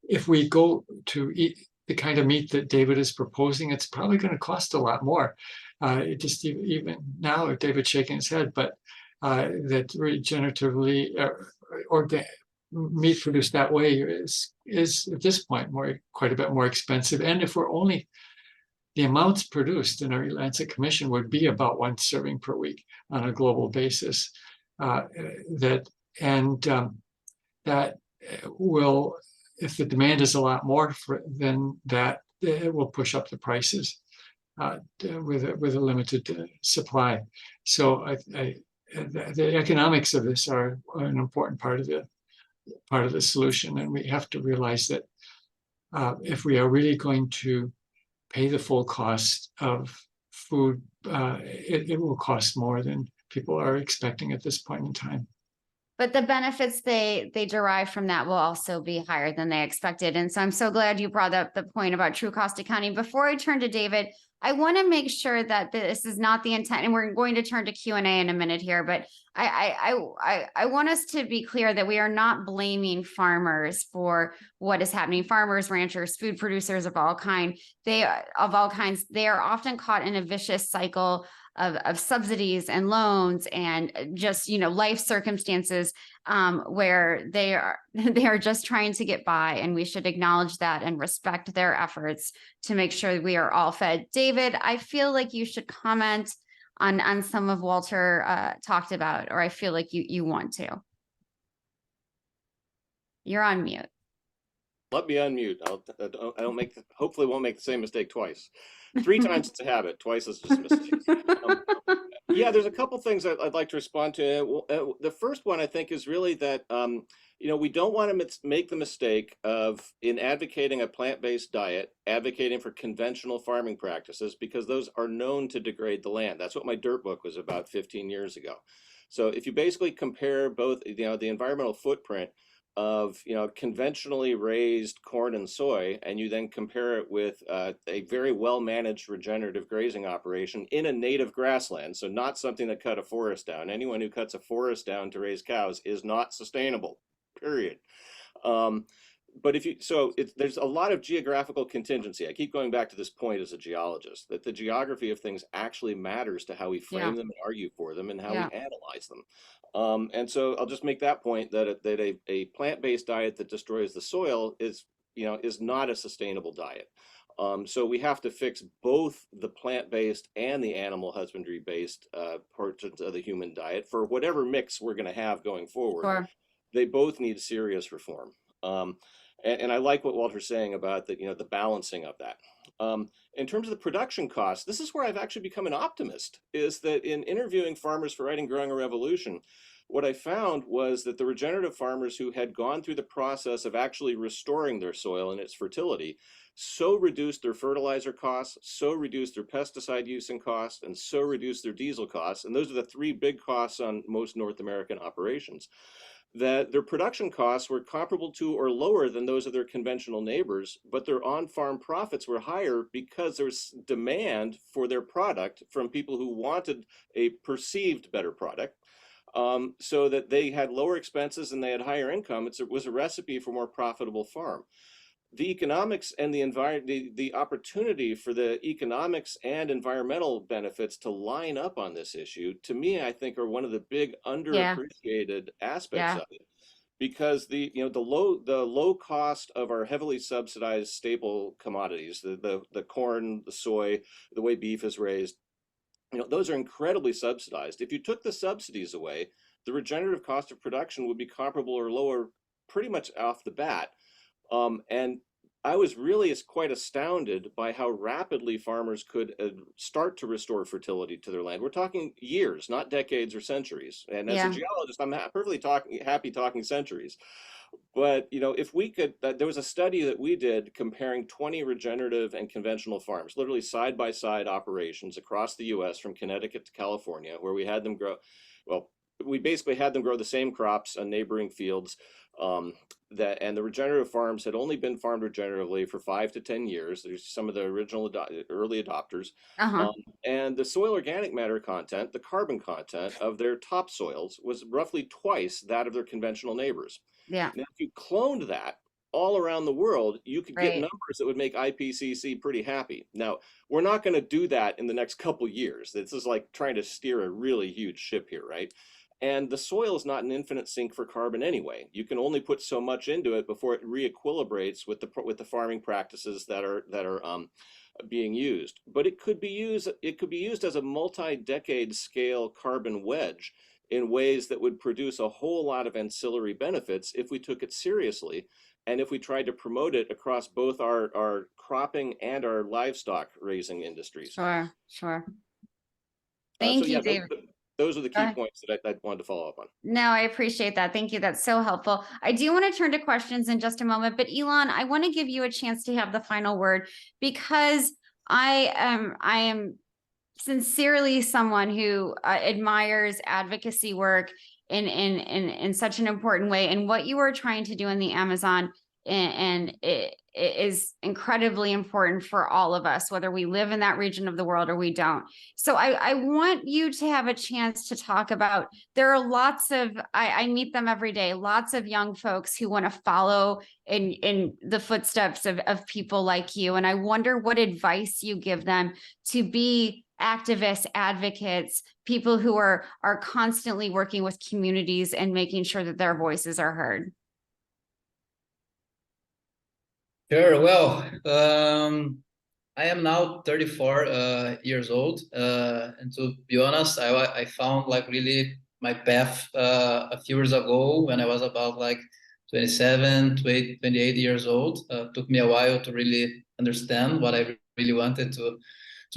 if we go to eat the kind of meat that David is proposing, it's probably going to cost a lot more. Just even now, David's shaking his head, but that regeneratively organic meat produced that way is at this point quite a bit more expensive. And if we're only, the amounts produced in our EAT-Lancet Commission would be about 1 serving per week on a global basis. That will, if the demand is a lot more than that, it will push up the prices with a limited supply. So the economics of this are an important part of the solution, and we have to realize that if we are really going to pay the full cost of food, it will cost more than people are expecting at this point in time. But the benefits they derive from that will also be higher than they expected. And so I'm so glad you brought up the point about true cost accounting. Before I turn to David, I want to make sure that this is not the intent, and we're going to turn to Q&A in a minute here, but I want us to be clear that we are not blaming farmers for what is happening. Farmers, ranchers, food producers of all kinds, they are often caught in a vicious cycle of subsidies and loans and just, life circumstances where they are just trying to get by, and we should acknowledge that and respect their efforts to make sure we are all fed. David, I feel like you should comment on some of Walter talked about, or I feel like you want to. You're on mute. Let me unmute. Hopefully won't make the same mistake twice. 3 times it's a habit, twice is just a mistake. Yeah, there's a couple things I'd like to respond to. The first one I think is really that, we don't want to make the mistake of, in advocating a plant-based diet, advocating for conventional farming practices, because those are known to degrade the land. That's what my dirt book was about 15 years ago. So if you basically compare both, the environmental footprint of conventionally raised corn and soy, and you then compare it with a very well managed regenerative grazing operation in a native grassland, so not something that cut a forest down. Anyone who cuts a forest down to raise cows is not sustainable, period. But there's a lot of geographical contingency. I keep going back to this point as a geologist, that the geography of things actually matters to how we frame them and argue for them and how we analyze them. And so I'll just make that point, that a plant-based diet that destroys the soil is not a sustainable diet. So we have to fix both the plant-based and the animal husbandry-based portions of the human diet for whatever mix we're going to have going forward. Sure. They both need serious reform. And I like what Walter's saying about the balancing of that. In terms of the production costs, this is where I've actually become an optimist, is that in interviewing farmers for writing Growing a Revolution, what I found was that the regenerative farmers who had gone through the process of actually restoring their soil and its fertility so reduced their fertilizer costs, so reduced their pesticide use and costs, and so reduced their diesel costs, and those are the 3 big costs on most North American operations, that their production costs were comparable to or lower than those of their conventional neighbors, but their on-farm profits were higher because there's demand for their product from people who wanted a perceived better product, so that they had lower expenses and they had higher income. It was a recipe for more profitable farm. The economics and the opportunity for the economics and environmental benefits to line up on this issue, to me, I think are one of the big underappreciated aspects of it, because the low cost of our heavily subsidized staple commodities, the corn, the soy, the way beef is raised, those are incredibly subsidized. If you took the subsidies away, the regenerative cost of production would be comparable or lower pretty much off the bat. And I was really quite astounded by how rapidly farmers could start to restore fertility to their land. We're talking years, not decades or centuries. And as a geologist, I'm perfectly happy talking centuries. But, if we could, there was a study that we did comparing 20 regenerative and conventional farms, literally side-by-side operations across the US from Connecticut to California, where we had them grow, we basically had them grow the same crops on neighboring fields. And the regenerative farms had only been farmed regeneratively for 5 to 10 years. There's some of the original early adopters. And the soil organic matter content, the carbon content of their topsoils was roughly twice that of their conventional neighbors. Now, if you cloned that all around the world, you could get numbers that would make IPCC pretty happy. Now, we're not going to do that in the next couple years. This is like trying to steer a really huge ship here, right? And the soil is not an infinite sink for carbon anyway. You can only put so much into it before it re-equilibrates with the farming practices that are being used. But it could be used as a multi-decade scale carbon wedge in ways that would produce a whole lot of ancillary benefits if we took it seriously and if we tried to promote it across both our cropping and our livestock raising industries. Sure, sure. So Thank yeah, you, David. those are the Go key ahead. points that I wanted to follow up on. No, I appreciate that. Thank you. That's so helpful. I do want to turn to questions in just a moment, but Ilan, I want to give you a chance to have the final word, because I am sincerely someone who admires advocacy work in such an important way, and what you are trying to do in the Amazon, and it is incredibly important for all of us, whether we live in that region of the world or we don't. So I want you to have a chance to talk about, there are lots of, I meet them every day, lots of young folks who want to follow in the footsteps of people like you. And I wonder what advice you give them to be activists, advocates, people who are constantly working with communities and making sure that their voices are heard. Sure. Well, I am now 34 years old, and to be honest, I found like really my path a few years ago when I was about like 27, 28 years old. Took me a while to really understand what I really wanted to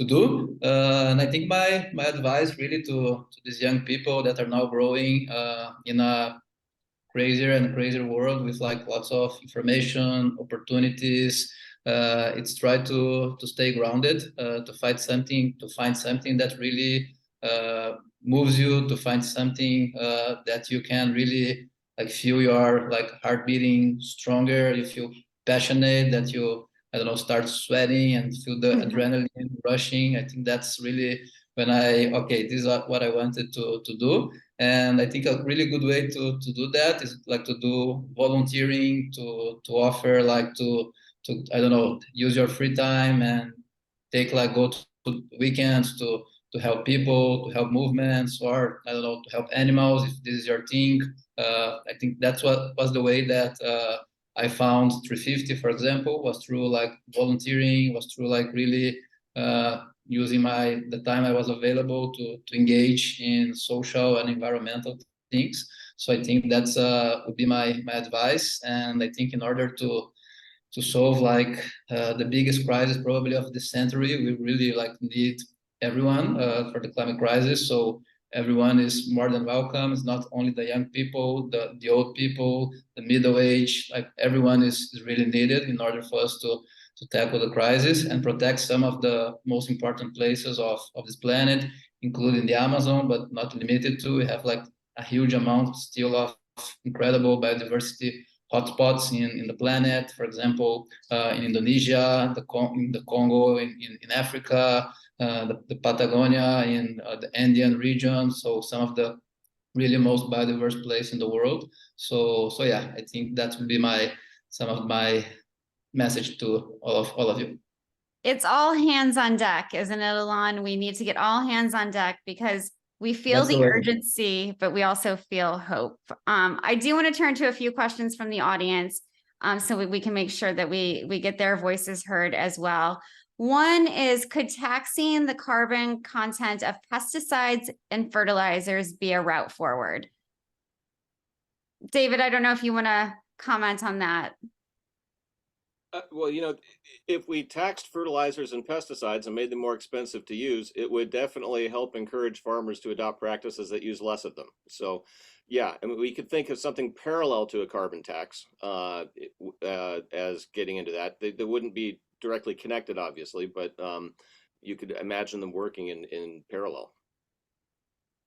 do, and I think my advice really to these young people that are now growing in a crazier and crazier world with like lots of information, opportunities. It's try to stay grounded, to find something that really moves you, to find something that you can really like feel your like heart beating stronger, you feel passionate, that you, I don't know, start sweating and feel the adrenaline rushing. I think that's really when this is what I wanted to do. And I think a really good way to do that is like to do volunteering, to offer like to I don't know, use your free time and go to weekends to help people, to help movements, or I don't know, to help animals if this is your thing. I think that's what was the way that I found 350, for example, was through like volunteering, was through like really using the time I was available to engage in social and environmental things. So I think that's would be my advice. And I think in order to solve like the biggest crisis probably of this century, we really like need everyone for the climate crisis. So everyone is more than welcome. It's not only the young people, the old people, the middle age, like everyone is really needed in order for us to tackle the crisis and protect some of the most important places of this planet, including the Amazon, but not limited to. We have like a huge amount still of incredible biodiversity hotspots in the planet. For example, in Indonesia, in the Congo, in Africa, the Patagonia, in the Andean region. So some of the really most biodiverse place in the world. So yeah, I think that would be some of my message to all of you. It's all hands on deck, isn't it, Ilan? We need to get all hands on deck because we feel the urgency, but we also feel hope. I do want to turn to a few questions from the audience so we can make sure that we get their voices heard as well. One is, could taxing the carbon content of pesticides and fertilizers be a route forward? David, I don't know if you want to comment on that. Well, if we taxed fertilizers and pesticides and made them more expensive to use, it would definitely help encourage farmers to adopt practices that use less of them. So, yeah, I mean, we could think of something parallel to a carbon tax as getting into that. They wouldn't be directly connected, obviously, but you could imagine them working in parallel.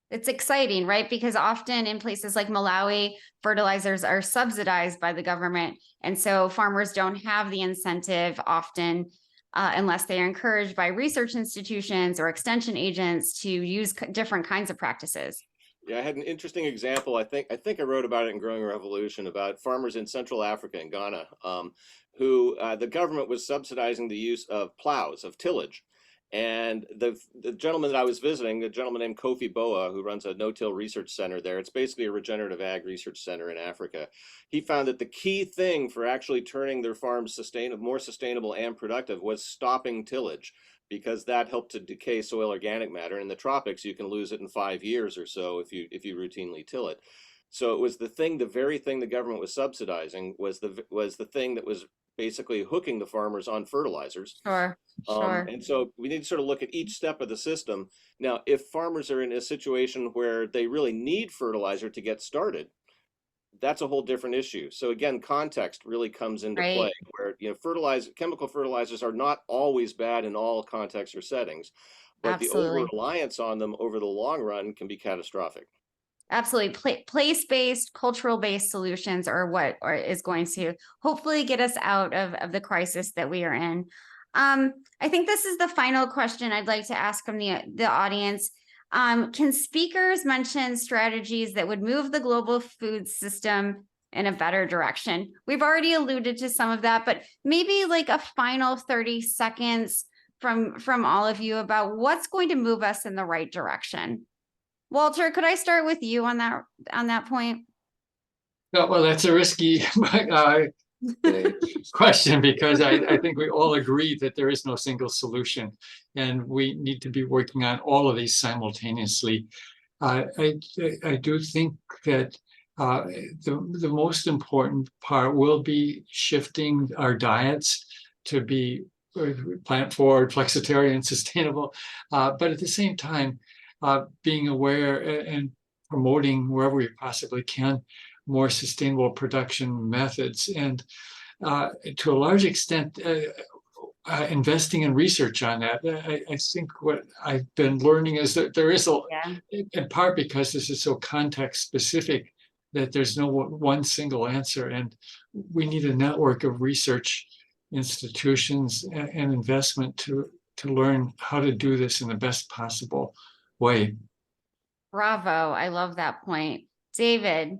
It's exciting, right? Because often in places like Malawi, fertilizers are subsidized by the government. And so farmers don't have the incentive often, unless they are encouraged by research institutions or extension agents to use different kinds of practices. Yeah, I had an interesting example. I think I wrote about it in Growing Revolution about farmers in Central Africa and Ghana, who the government was subsidizing the use of plows, of tillage. And the gentleman that I was visiting, a gentleman named Kofi Boa, who runs a no-till research center there, it's basically a regenerative ag research center in Africa. He found that the key thing for actually turning their farms more sustainable and productive was stopping tillage, because that helped to decay soil organic matter. In the tropics, you can lose it in 5 years or so if you routinely till it. So it was the very thing the government was subsidizing was the thing that was basically hooking the farmers on fertilizers. Sure, sure. And so we need to sort of look at each step of the system. Now, if farmers are in a situation where they really need fertilizer to get started, that's a whole different issue. So again, context really comes into Right. play, where chemical fertilizers are not always bad in all contexts or settings, but the Absolutely. over-reliance on them over the long run can be catastrophic. Absolutely. Place-based, cultural-based solutions are what is going to hopefully get us out of the crisis that we are in. I think this is the final question I'd like to ask from the audience. Can speakers mention strategies that would move the global food system in a better direction? We've already alluded to some of that, but maybe like a final 30 seconds from all of you about what's going to move us in the right direction. Walter, could I start with you on that point? No, well, that's a risky question, because I think we all agree that there is no single solution, and we need to be working on all of these simultaneously. I do think that the most important part will be shifting our diets to be plant forward, flexitarian, sustainable, but at the same time, being aware and promoting wherever we possibly can more sustainable production methods, and to a large extent investing in research on that. I think what I've been learning is that there is in part because this is so context specific, that there's no one single answer, and we need a network of research institutions and investment to learn how to do this in the best possible way. Bravo. I love that point. David.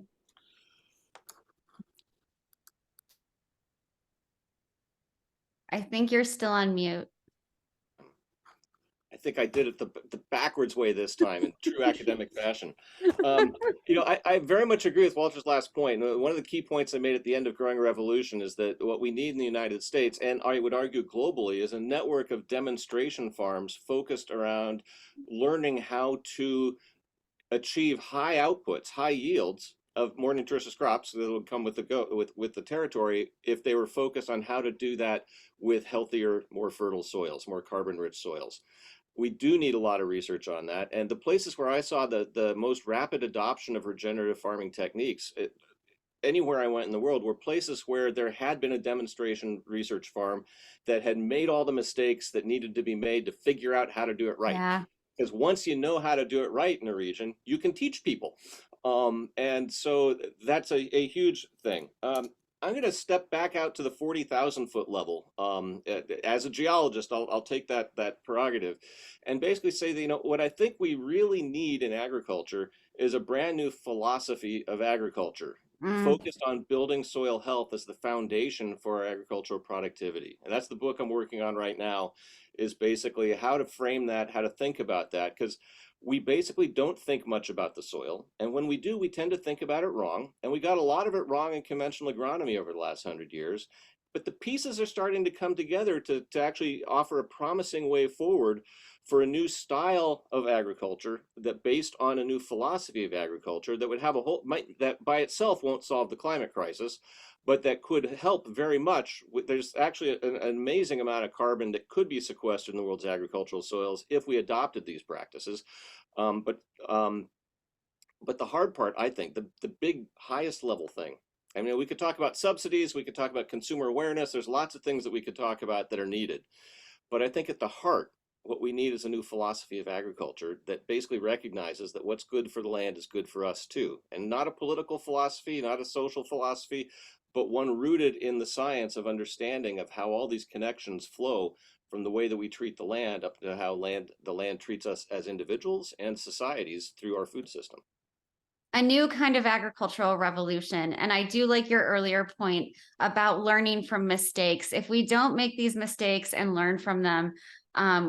I think you're still on mute. I think I did it the backwards way this time in true academic fashion. I very much agree with Walter's last point. One of the key points I made at the end of Growing a Revolution is that what we need in the United States, and I would argue globally, is a network of demonstration farms focused around learning how to achieve high outputs, high yields of more nutritious crops that will come with the territory, if they were focused on how to do that with healthier, more fertile soils, more carbon-rich soils. We do need a lot of research on that. And the places where I saw the most rapid adoption of regenerative farming techniques, anywhere I went in the world, were places where there had been a demonstration research farm that had made all the mistakes that needed to be made to figure out how to do it right. Yeah. Because once you know how to do it right in a region, you can teach people. And so that's a huge thing. I'm going to step back out to the 40,000 foot level. As a geologist, I'll take that prerogative and basically say that, what I think we really need in agriculture is a brand new philosophy of agriculture, focused on building soil health as the foundation for our agricultural productivity. And that's the book I'm working on right now, is basically how to frame that, how to think about that, because we basically don't think much about the soil. And when we do, we tend to think about it wrong. And we got a lot of it wrong in conventional agronomy over the last 100 years. But the pieces are starting to come together to actually offer a promising way forward for a new style of agriculture that based on a new philosophy of agriculture that would have that by itself won't solve the climate crisis, but that could help very much. There's actually an amazing amount of carbon that could be sequestered in the world's agricultural soils if we adopted these practices. But the hard part, I think, the big highest level thing, we could talk about subsidies, we could talk about consumer awareness, there's lots of things that we could talk about that are needed. But I think at the heart, what we need is a new philosophy of agriculture that basically recognizes that what's good for the land is good for us too. And not a political philosophy, not a social philosophy, but one rooted in the science of understanding of how all these connections flow from the way that we treat the land up to how the land treats us as individuals and societies through our food system. A new kind of agricultural revolution. And I do like your earlier point about learning from mistakes. If we don't make these mistakes and learn from them,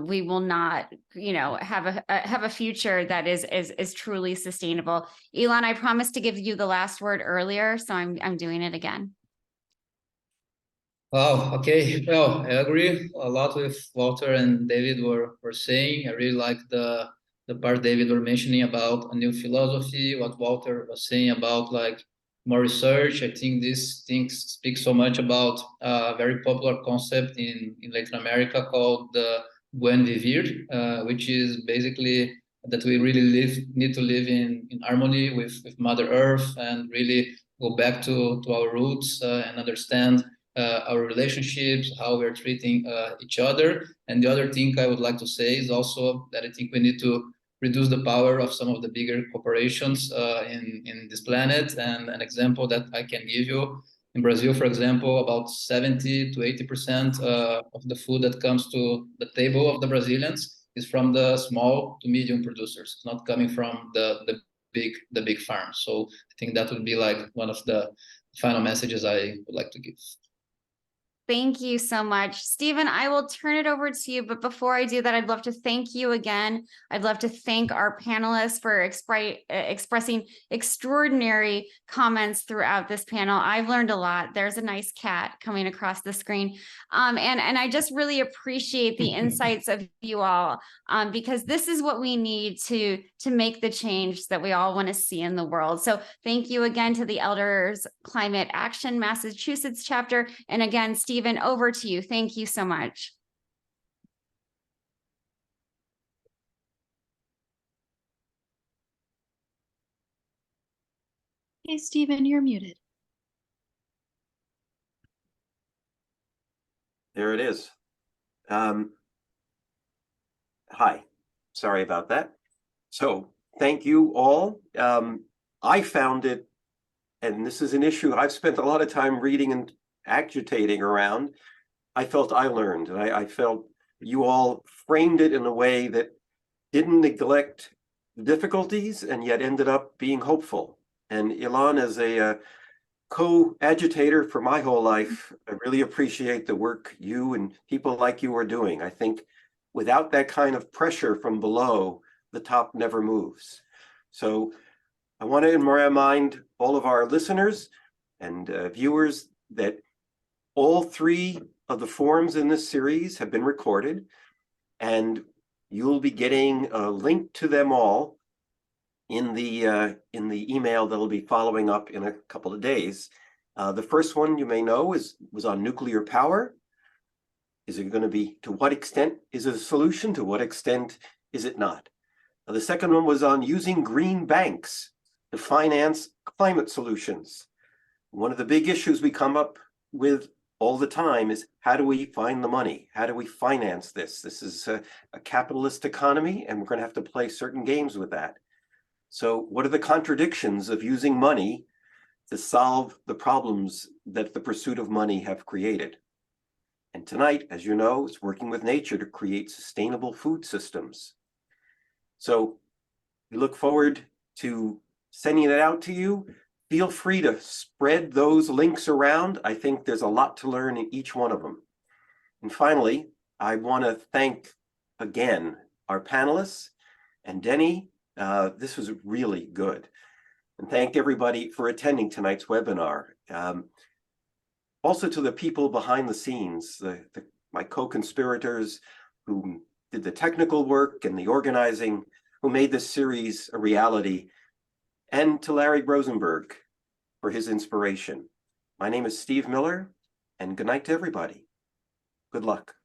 we will not, have a future that is truly sustainable. Ilan, I promised to give you the last word earlier, so I'm doing it again. Wow. Okay. Well, I agree a lot with Walter and David were saying. I really like the the part David were mentioning about a new philosophy, what Walter was saying about like more research. I think these things speak so much about a very popular concept in Latin America called the Buen Vivir, which is basically that we really need to live in harmony with Mother Earth and really go back to our roots and understand our relationships, how we're treating each other. And the other thing I would like to say is also that I think we need to reduce the power of some of the bigger corporations in this planet. And an example that I can give you, in Brazil, for example, about 70 to 80% of the food that comes to the table of the Brazilians is from the small to medium producers. It's not coming from the big farms. So I think that would be like one of the final messages I would like to give. Thank you so much. Stephen, I will turn it over to you, but before I do that, I'd love to thank you again. I'd love to thank our panelists for expressing extraordinary comments throughout this panel. I've learned a lot. There's a nice cat coming across the screen. And I just really appreciate the insights of you all, because this is what we need to make the change that we all want to see in the world. So thank you again to the Elders Climate Action Massachusetts chapter. And again, Stephen, over to you. Thank you so much. Hey, Stephen, you're muted. There it is. Hi, sorry about that. So thank you all. I found it, and this is an issue I've spent a lot of time reading and agitating around. I felt I learned, and I felt you all framed it in a way that didn't neglect the difficulties and yet ended up being hopeful. And Ilan, as a co-agitator for my whole life, I really appreciate the work you and people like you are doing. I think without that kind of pressure from below, the top never moves. So I want to remind all of our listeners and viewers that all three of the forums in this series have been recorded, and you'll be getting a link to them all in the email that'll be following up in a couple of days. The first one, you may know, was on nuclear power. Is it going to be, to what extent is it a solution? To what extent is it not? The second one was on using green banks to finance climate solutions. One of the big issues we come up with all the time is, how do we find the money? How do we finance this? This is a capitalist economy, and we're going to have to play certain games with that. So what are the contradictions of using money to solve the problems that the pursuit of money have created? And tonight, as you know, is working with nature to create sustainable food systems. So we look forward to sending it out to you. Feel free to spread those links around. I think there's a lot to learn in each one of them. And finally, I want to thank again our panelists and Denny. This was really good. And thank everybody for attending tonight's webinar. Also to the people behind the scenes, my co-conspirators who did the technical work and the organizing, who made this series a reality, and to Larry Rosenberg for his inspiration. My name is Steve Miller, and good night to everybody. Good luck.